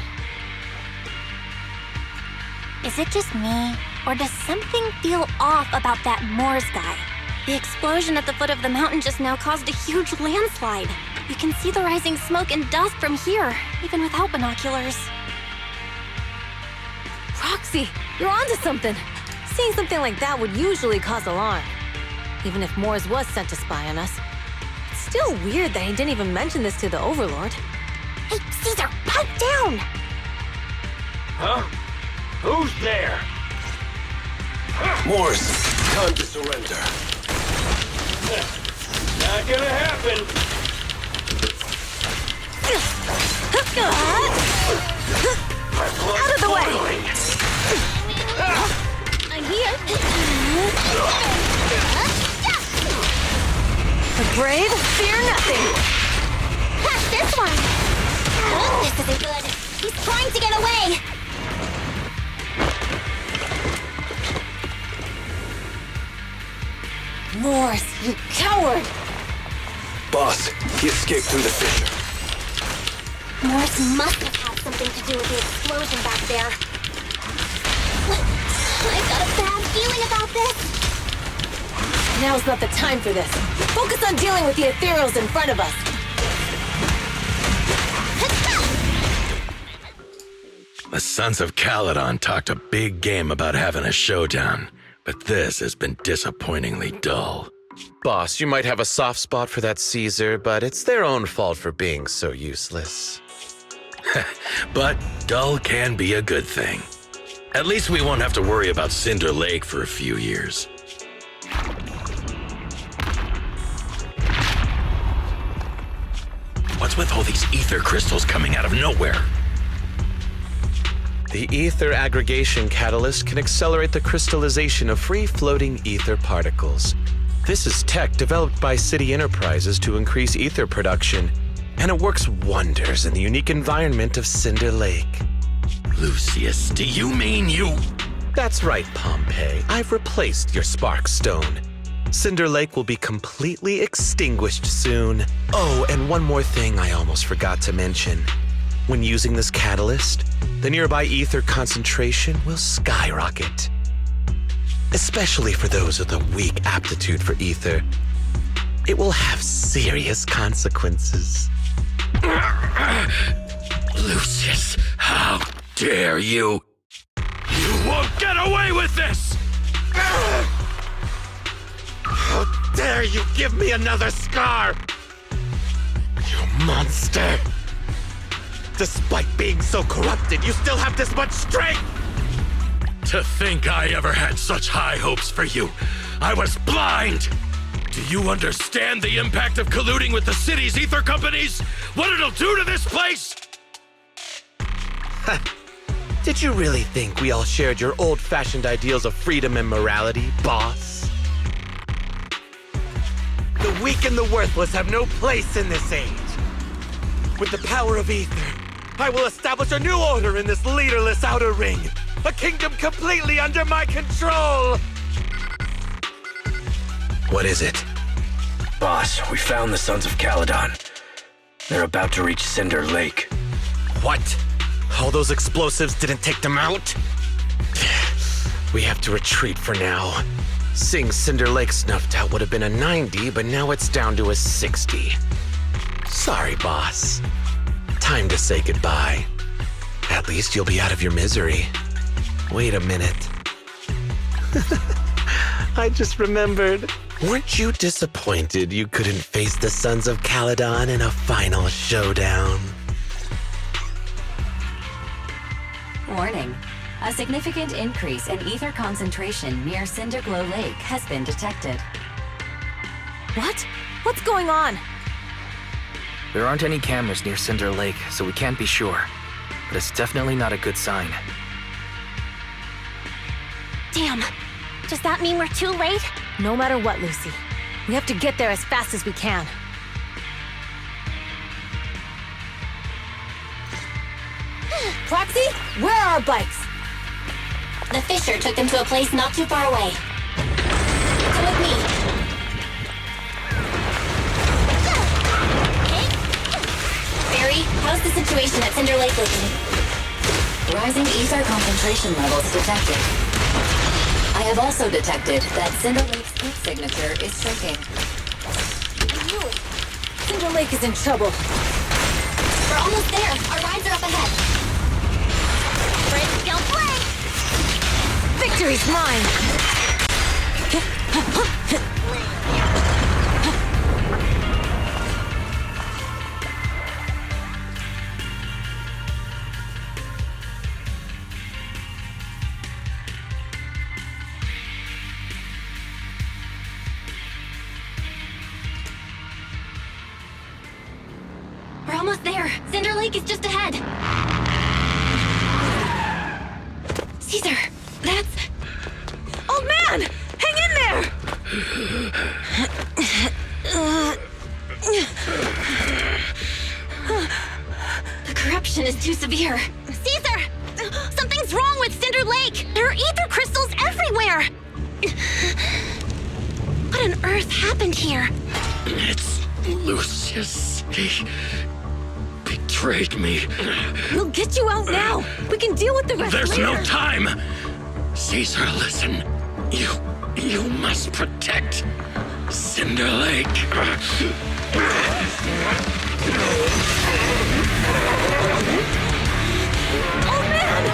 Is it just me, or does something feel off about that Moors guy? The explosion at the foot of the mountain just now caused a huge landslide. You can see the rising smoke and dust from here, even without binoculars. Proxy, you're onto something. Seeing something like that would usually cause alarm. Even if Morse was sent to spy on us. It's still weird that he didn't even mention this to the Overlord. Hey, Caesar, pipe down! Huh? Who's there? Morse, time to surrender. Not gonna happen. Out of the way! I'm here. The brave fear nothing. Pass this one. Oh, this isn't good. He's trying to get away. Morse, you coward! Boss, he escaped through the fissure. Morse must have had something to do with the explosion back there. I've got a bad feeling about this. Now's not the time for this. Focus on dealing with the ethereals in front of us. The Sons of KillaZ talked a big game about having a showdown, but this has been disappointingly dull. Boss, you might have a soft spot for that Caesar, but it's their own fault for being so useless. But dull can be a good thing. At least we won't have to worry about Cinder Lake for a few years. What's with all these ether crystals coming out of nowhere? The ether aggregation catalyst can accelerate the crystallization of free-floating ether particles. This is tech developed by City Enterprises to increase ether production, and it works wonders in the unique environment of Cinder Lake. Lucius, do you mean you? That's right, Pompeii. I've replaced your spark stone. Cinder Lake will be completely extinguished soon. Oh, and one more thing I almost forgot to mention. When using this catalyst, the nearby ether concentration will skyrocket. Especially for those with a weak aptitude for ether. It will have serious consequences. Lucius, how dare you? You won't get away with this! How dare you give me another scar! You monster! Despite being so corrupted, you still have this much strength! To think I ever had such high hopes for you. I was blind! Do you understand the impact of colluding with the city's ether companies? What it'll do to this place? Did you really think we all shared your old-fashioned ideals of freedom and morality, boss? The weak and the worthless have no place in this age. With the power of ether, I will establish a new order in this leaderless outer ring. A kingdom completely under my control! What is it? Boss, we found the Sons of KillaZ. They're about to reach Cinder Lake. What? All those explosives didn't take them out? We have to retreat for now. Seeing Cinder Lake snuffed out would have been a 90, but now it's down to a 60. Sorry, boss. Time to say goodbye. At least you'll be out of your misery. Wait a minute. I just remembered. Weren't you disappointed you couldn't face the Sons of KillaZ in a final showdown? Warning. A significant increase in ether concentration near Cinderglow Lake has been detected. What? What's going on? There aren't any cameras near Cinder Lake, so we can't be sure. But it's definitely not a good sign. Damn. Does that mean we're too late? No matter what, Lucy. We have to get there as fast as we can. Proxy, where are our bikes? The fissure took them to a place not too far away. Come with me. Barry, how's the situation at Cinder Lake looking? Rising ether concentration levels detected. I have also detected that Cinder Lake's heat signature is shrinking. Cinder Lake is in trouble. We're almost there. Our rides are up ahead. Bridge don't play. Victory's mine! We're almost there. Cinder Lake is just ahead. Caesar, that's... Old man! Hang in there! The corruption is too severe. Caesar! Something's wrong with Cinder Lake! There are ether crystals everywhere! What on earth happened here? It's Lucius. He betrayed me. We'll get you out now. We can deal with the rest There's later. no time! Caesar, listen. You must protect Cinder Lake. Oh man!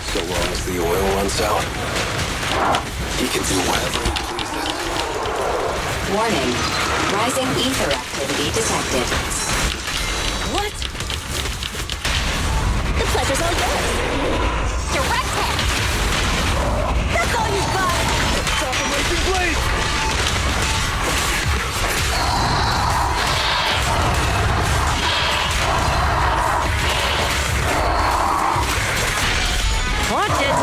So long as the oil runs out, he can do whatever he pleases. Warning. Rising ether activity detected. What? The pleasure's all yours. Direct hit! That's all you've got! Stop him, racing blade! Watch it!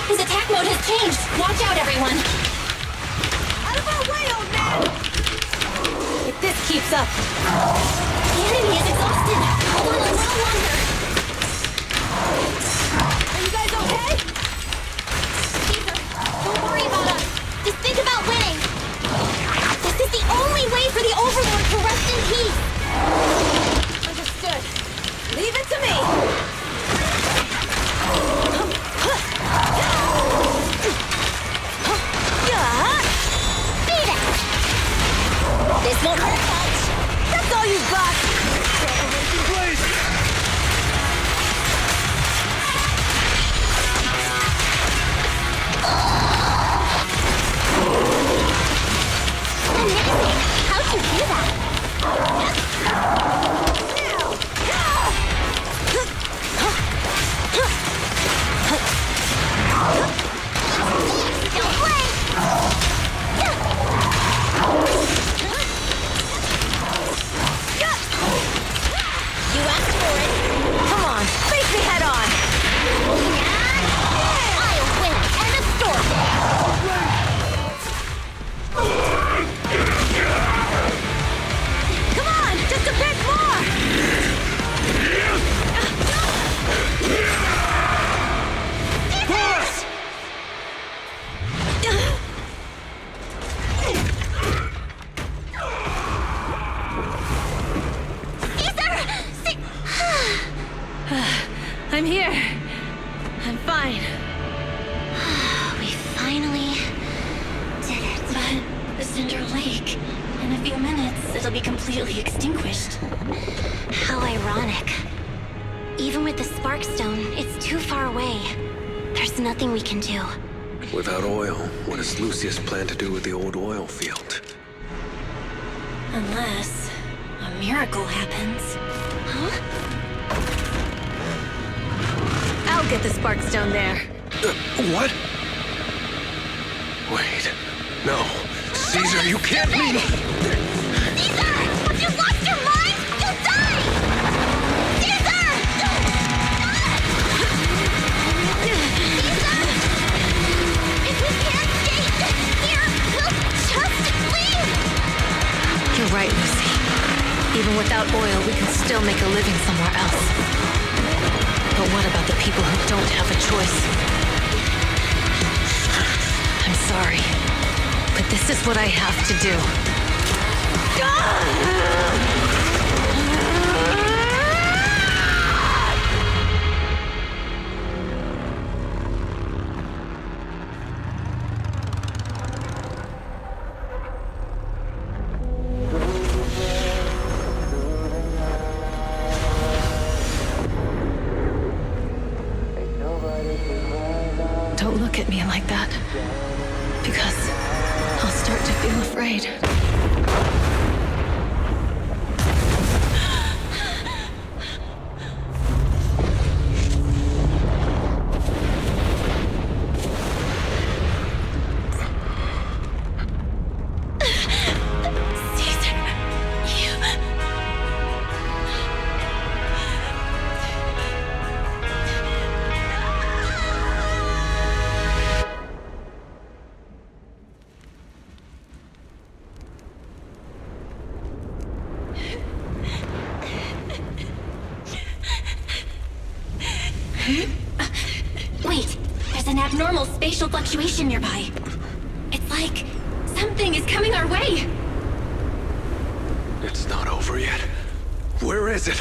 His attack mode has changed. Watch out, everyone. Out of our way, old man! If this keeps up... The enemy is exhausted. Hold on a little longer. Are you guys okay? Caesar, don't worry about us. Just think about winning. This is the only way for the Overlord to rest in peace. Understood. Leave it to me! Beat it! This won't hurt much. That's all you've got! Amazing! How'd you do that? Don't play! You asked for it. Come on, face me head on! I'll win. End of story. Come on, just a bit more! I'm here. I'm fine. We finally did it. But the Cinder Lake, in a few minutes, it'll be completely extinguished. How ironic. Even with the Spark Stone, it's too far away. There's nothing we can do. Without oil, what does Lucius plan to do with the old oil field? Unless a miracle happens. Huh? I'll get the Sparkstone there. What? Wait. No. Caesar, you can't leave! Caesar! Have you lost your mind? You'll die! Caesar! Caesar! If we can't stay here, we'll just leave! You're right, Lucy. Even without oil, we can still make a living somewhere else. But what about the people who don't have a choice? I'm sorry, but this is what I have to do. Don't look at me like that, because I'll start to feel afraid. Wait, there's an abnormal spatial fluctuation nearby. It's like something is coming our way. It's not over yet. Where is it?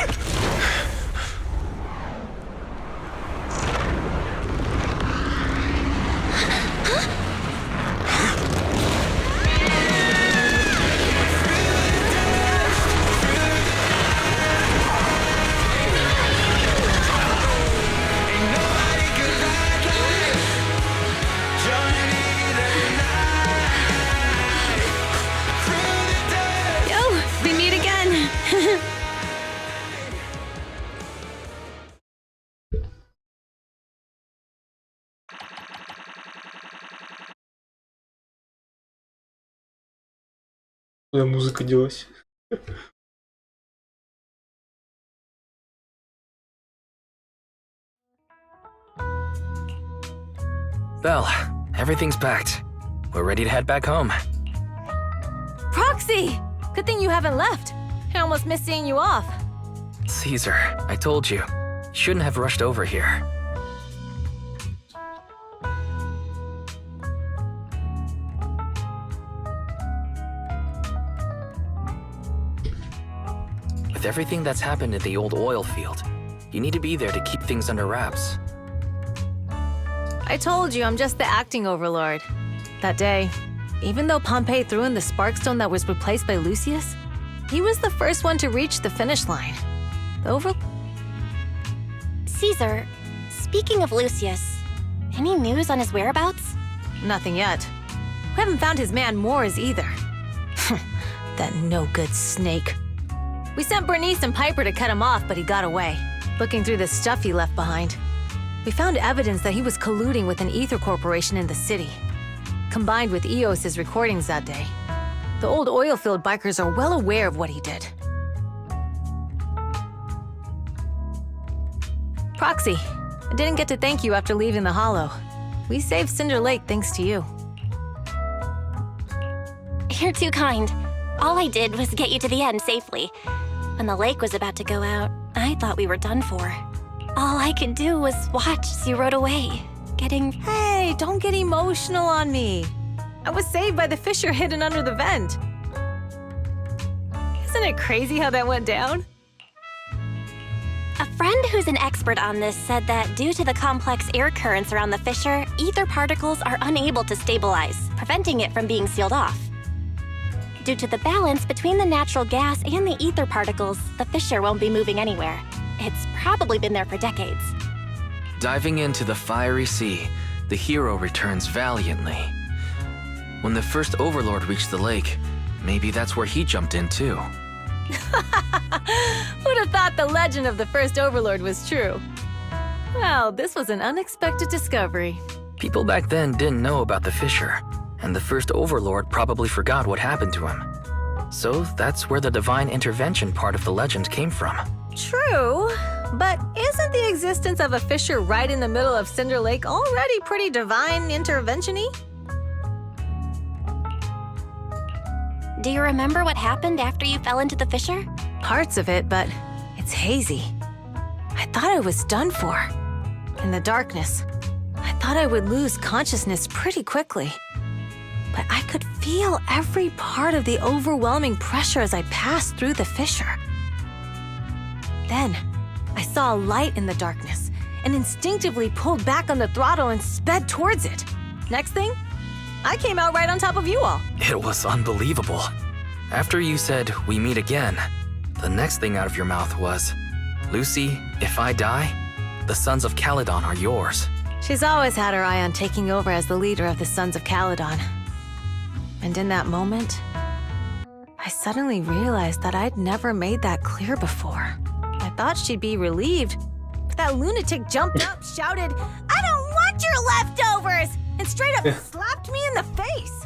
Куда музыка делась? Belle, everything's packed. We're ready to head back home. Proxy! Good thing you haven't left. I almost missed seeing you off. Caesar, I told you. You shouldn't have rushed over here. With everything that's happened at the old oil field, you need to be there to keep things under wraps. I told you I'm just the acting overlord. That day, even though Pompey threw in the Sparkstone that was replaced by Lucius, he was the first one to reach the finish line. The Caesar, speaking of Lucius, any news on his whereabouts? Nothing yet. We haven't found his man Moors either. That no-good snake. We sent Bernice and Piper to cut him off, but he got away. Looking through the stuff he left behind, we found evidence that he was colluding with an ether corporation in the city. Combined with Eos's recordings that day, the old oil field bikers are well aware of what he did. Proxy, I didn't get to thank you after leaving the Hollow. We saved Cinder Lake thanks to you. You're too kind. All I did was get you to the end safely. When the lake was about to go out, I thought we were done for. All I could do was watch as you rode away, getting... Hey, don't get emotional on me. I was saved by the fissure hidden under the vent. Isn't it crazy how that went down? A friend who's an expert on this said that due to the complex air currents around the fissure, ether particles are unable to stabilize, preventing it from being sealed off. Due to the balance between the natural gas and the ether particles, the fissure won't be moving anywhere. It's probably been there for decades. Diving into the fiery sea, the hero returns valiantly. When the first Overlord reached the lake, maybe that's where he jumped in too. Who'd have thought the legend of the first Overlord was true? Well, this was an unexpected discovery. People back then didn't know about the fissure, and the first overlord probably forgot what happened to him. So that's where the divine intervention part of the legend came from. True, but isn't the existence of a fissure right in the middle of Cinder Lake already pretty divine intervention-y? Do you remember what happened after you fell into the fissure? Parts of it, but it's hazy. I thought I was done for. In the darkness, I thought I would lose consciousness pretty quickly. But I could feel every part of the overwhelming pressure as I passed through the fissure. Then, I saw a light in the darkness and instinctively pulled back on the throttle and sped towards it. Next thing, I came out right on top of you all. It was unbelievable. After you said, "We meet again," the next thing out of your mouth was, "Lucy, if I die, the Sons of KillaZ are yours." She's always had her eye on taking over as the leader of the Sons of KillaZ. And in that moment, I suddenly realized that I'd never made that clear before. I thought she'd be relieved, but that lunatic jumped up, shouted, "I don't want your leftovers!" and straight up slapped me in the face.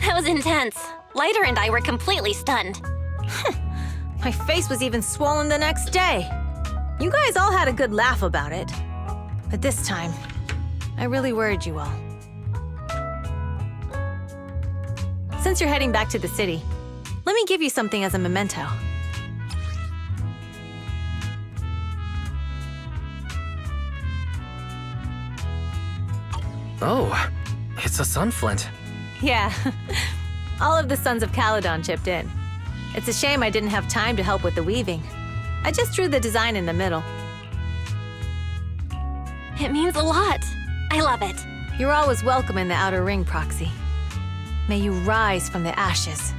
That was intense. Lighter and I were completely stunned. My face was even swollen the next day. You guys all had a good laugh about it. But this time, I really worried you all. Since you're heading back to the city, let me give you something as a memento. Oh, it's a sunflint. Yeah, all of the Sons of KillaZ chipped in. It's a shame I didn't have time to help with the weaving. I just drew the design in the middle. It means a lot. I love it. You're always welcome in the Outer Ring, Proxy. May you rise from the ashes.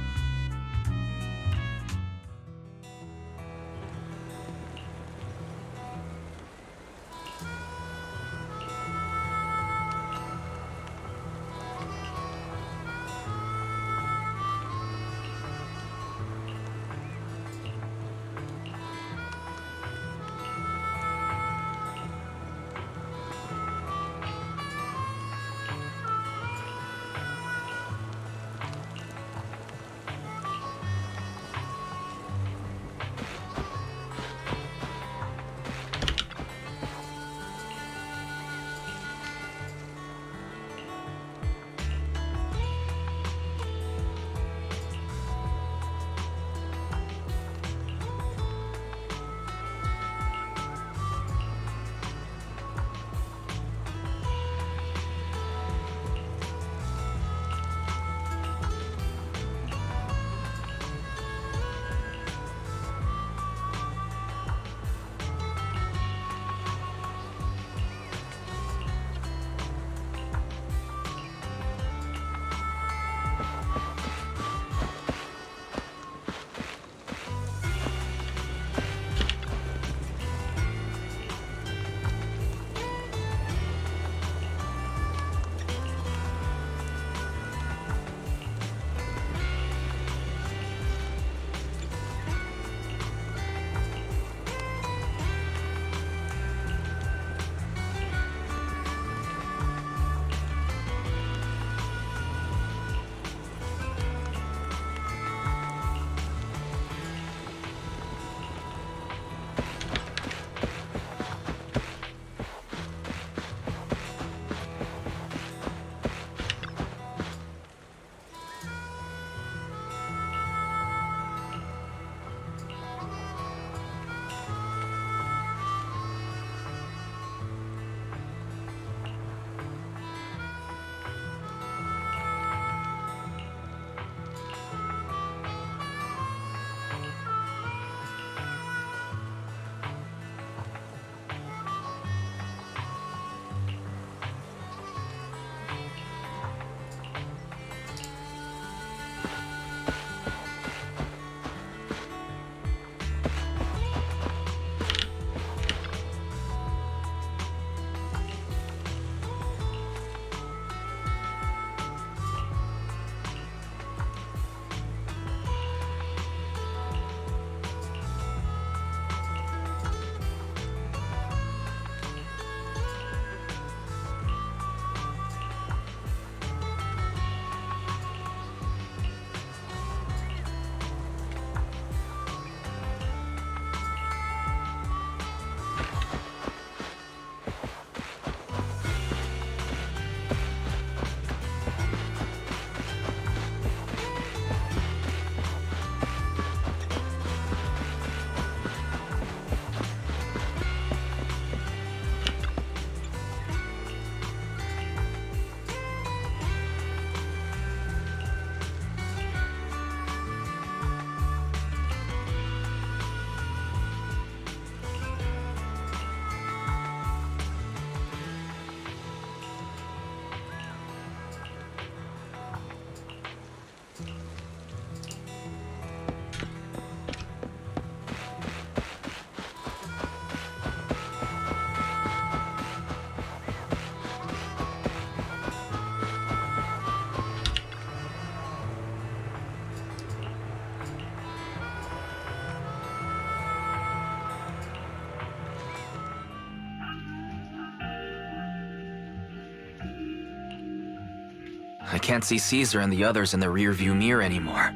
I can't see Caesar and the others in the rearview mirror anymore.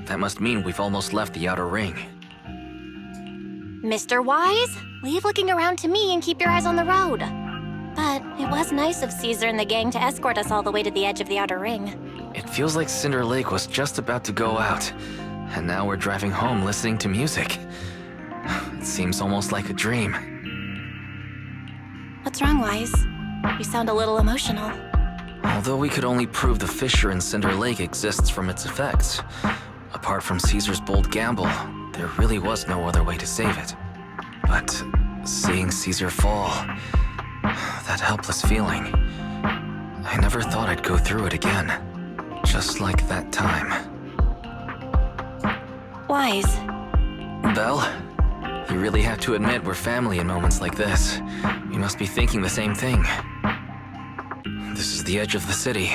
That must mean we've almost left the outer ring. Mr. Wise, leave looking around to me and keep your eyes on the road. But it was nice of Caesar and the gang to escort us all the way to the edge of the outer ring. It feels like Cinder Lake was just about to go out, and now we're driving home listening to music. It seems almost like a dream. What's wrong, Wise? You sound a little emotional. Although we could only prove the fissure in Cinder Lake exists from its effects, apart from Caesar's bold gamble, there really was no other way to save it. But seeing Caesar fall, that helpless feeling, I never thought I'd go through it again. Just like that time. Wise. Belle, you really have to admit we're family in moments like this. You must be thinking the same thing. This is the edge of the city.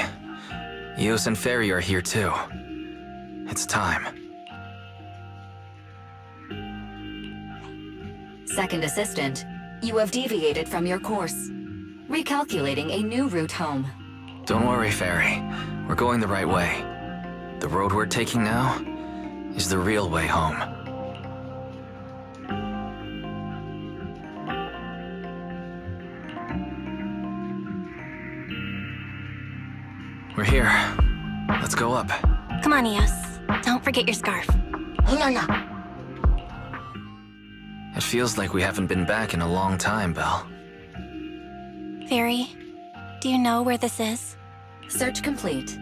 Eos and Ferry are here too. It's time. Second assistant, you have deviated from your course. Recalculating a new route home. Don't worry, Ferry. We're going the right way. The road we're taking now is the real way home. We're here. Let's go up. Come on, Eos. Don't forget your scarf. It feels like we haven't been back in a long time, Belle. Fairy, do you know where this is? Search complete.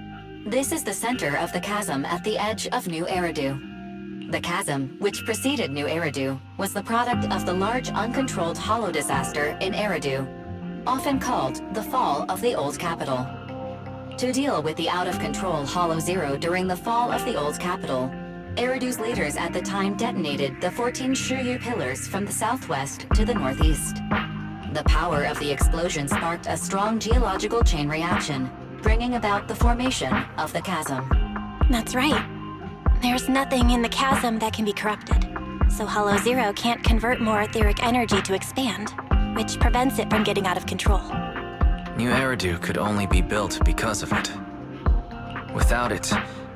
This is the center of the chasm at the edge of New Eridu. The chasm, which preceded New Eridu, was the product of the large uncontrolled hollow disaster in Eridu, often called the fall of the Old Capital. To deal with the out-of-control Hollow Zero during the fall of the Old Capital, Eridu's leaders at the time detonated the 14 Shiryu pillars from the southwest to the northeast. The power of the explosion sparked a strong geological chain reaction, bringing about the formation of the chasm. That's right. There's nothing in the chasm that can be corrupted, so Hollow Zero can't convert more etheric energy to expand, which prevents it from getting out of control. New Eridu could only be built because of it. Without it,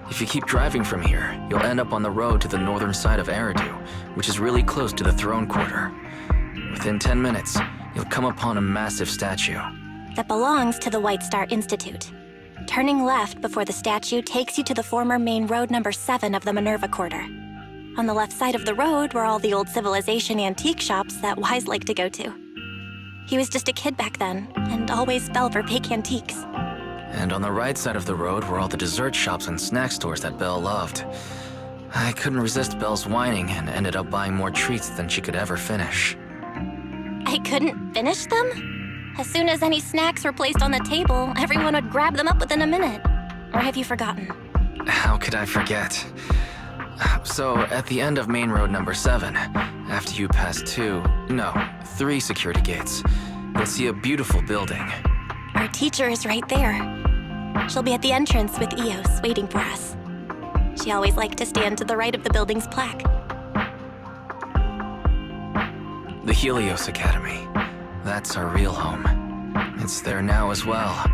if you keep driving from here, you'll end up on the road to the northern side of Eridu, which is really close to the throne quarter. Within 10 minutes, you'll come upon a massive statue. That belongs to the White Star Institute. Turning left before the statue takes you to the former main road number 7 of the Minerva Quarter. On the left side of the road were all the old civilization antique shops that Wise liked to go to. He was just a kid back then, and always fell for fake antiques. And on the right side of the road were all the dessert shops and snack stores that Belle loved. I couldn't resist Belle's whining and ended up buying more treats than she could ever finish. I couldn't finish them? As soon as any snacks were placed on the table, everyone would grab them up within a minute. Or have you forgotten? How could I forget? So, at the end of main road number 7, after you pass 3 security gates, you'll see a beautiful building. Our teacher is right there. She'll be at the entrance with Eos, waiting for us. She always liked to stand to the right of the building's plaque. The Helios Academy. That's our real home. It's there now as well,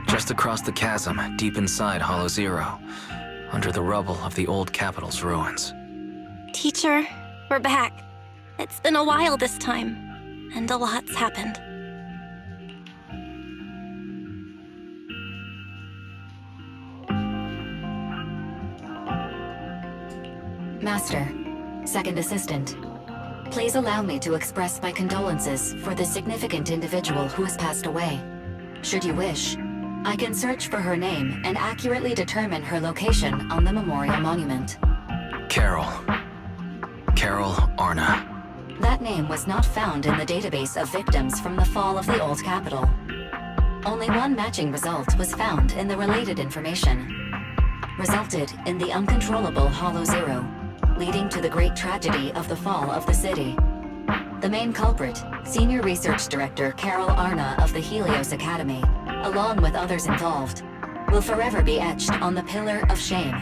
just across the chasm, deep inside Hollow Zero, under the rubble of the old capital's ruins. Teacher, we're back. It's been a while this time, and a lot's happened. Master, second assistant, please allow me to express my condolences for the significant individual who has passed away. Should you wish, I can search for her name and accurately determine her location on the memorial monument. Carol Arna. That name was not found in the database of victims from the fall of the Old Capital. Only one matching result was found in the related information. Resulted in the uncontrollable Hollow Zero, leading to the great tragedy of the fall of the city. The main culprit, Senior Research Director Carol Arna of the Helios Academy, along with others involved, will forever be etched on the Pillar of Shame.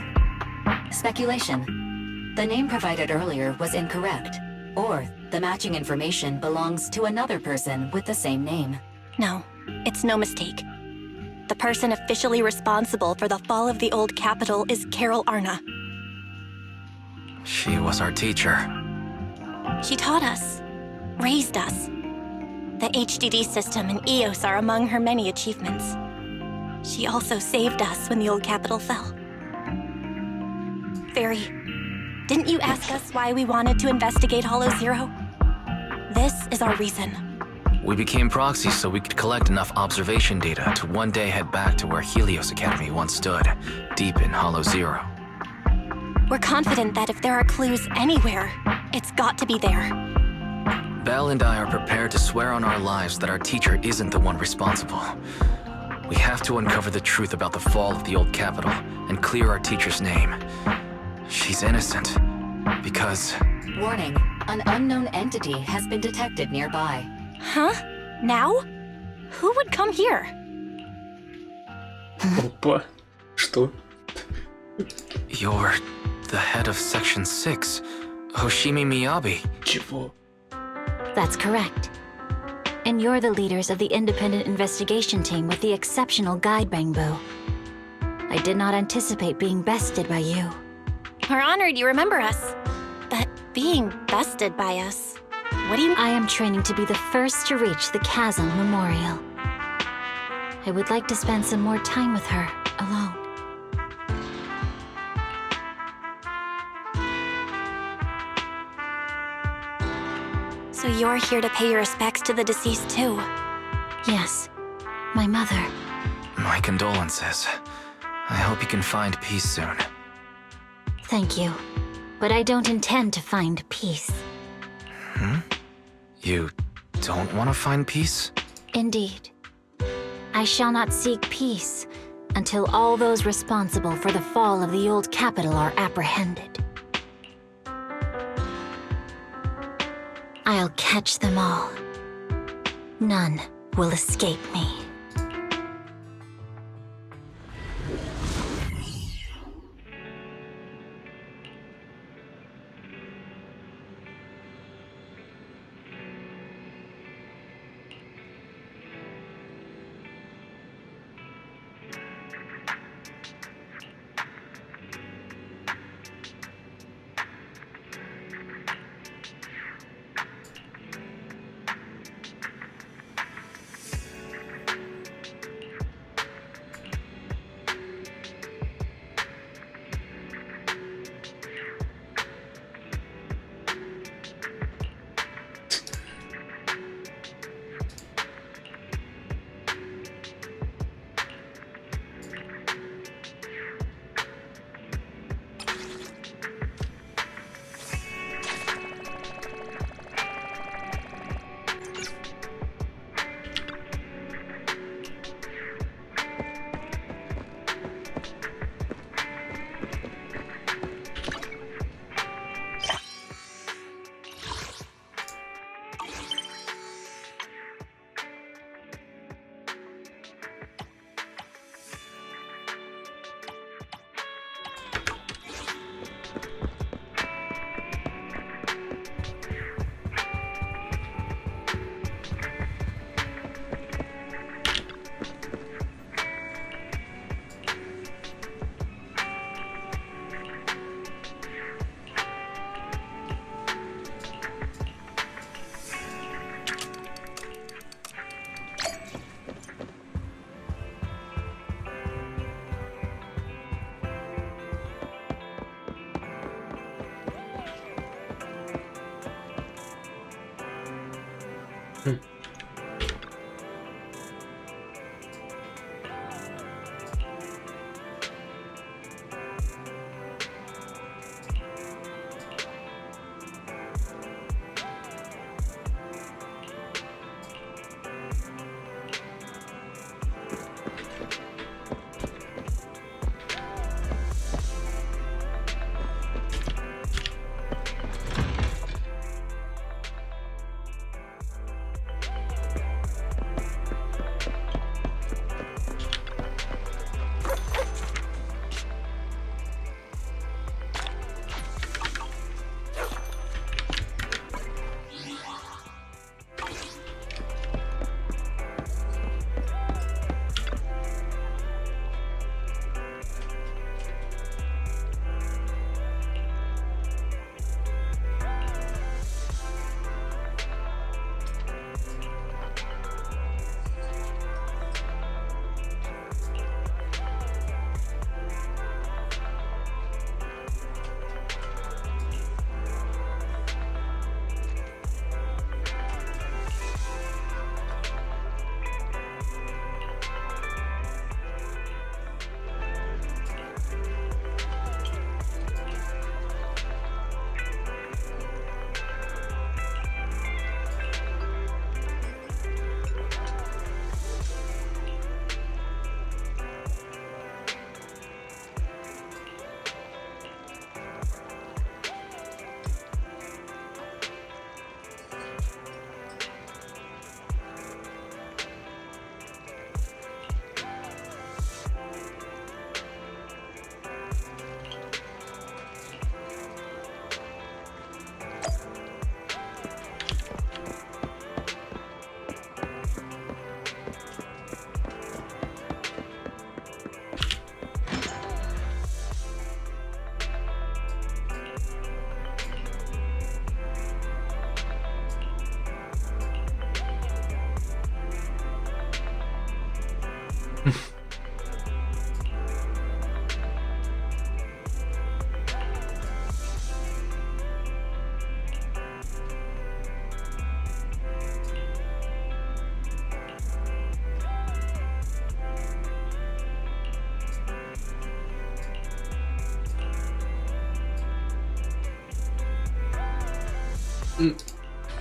Speculation. The name provided earlier was incorrect, or the matching information belongs to another person with the same name. No, it's no mistake. The person officially responsible for the fall of the old capital is Carol Arna. She was our teacher. She taught us, raised us. The HDD system and EOS are among her many achievements. She also saved us when the old capital fell. Fairy, didn't you ask us why we wanted to investigate Hollow Zero? This is our reason. We became proxies so we could collect enough observation data to one day head back to where Helios Academy once stood, deep in Hollow Zero. We're confident that if there are clues anywhere, it's got to be there. Belle and I are prepared to swear on our lives that our teacher isn't the one responsible. We have to uncover the truth about the fall of the old capital and clear our teacher's name. She's innocent, because... Warning, an unknown entity has been detected nearby. Huh? Now? Who would come here? Опа. Что? You're the head of Section 6, Hoshimi Miyabi. Чего? That's correct. And you're the leaders of the independent investigation team with the exceptional guide Bangbu. I did not anticipate being bested by you. We're honored you remember us. But being bested by us, what do you... I am training to be the first to reach the Chasm Memorial. I would like to spend some more time with her, alone. So you're here to pay your respects to the deceased too? Yes, my mother. My condolences. I hope you can find peace soon. Thank you. But I don't intend to find peace. You don't want to find peace? Indeed. I shall not seek peace until all those responsible for the fall of the old capital are apprehended. I'll catch them all. None will escape me.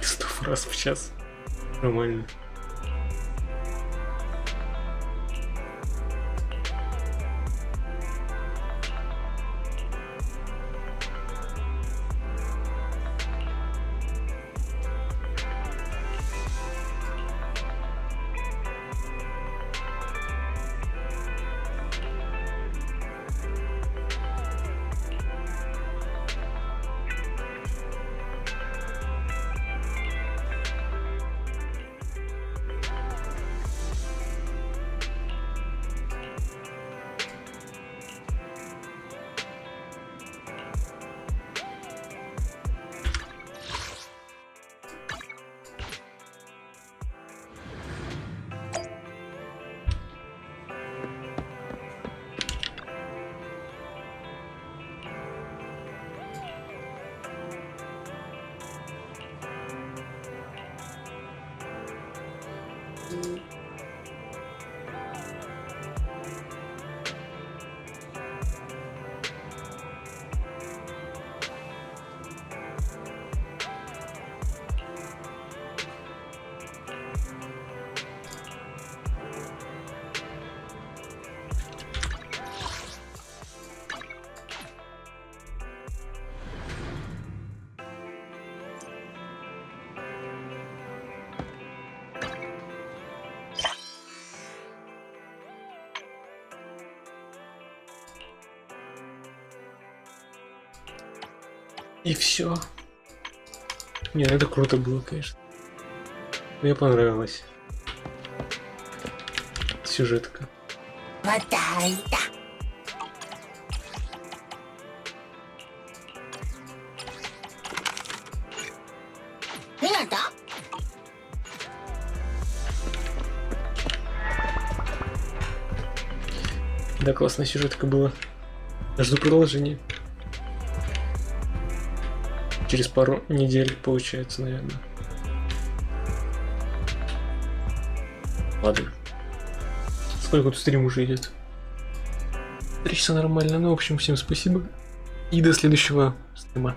100 фраз в час. Нормально. И все. Не, это круто было, конечно. Мне понравилось. Сюжетка. Да, классная сюжетка была. Жду продолжения. Через пару недель, получается, наверное. Ладно. Сколько тут стрим уже идет? 3 часа нормально. Ну, в общем, всем спасибо. И до следующего стрима.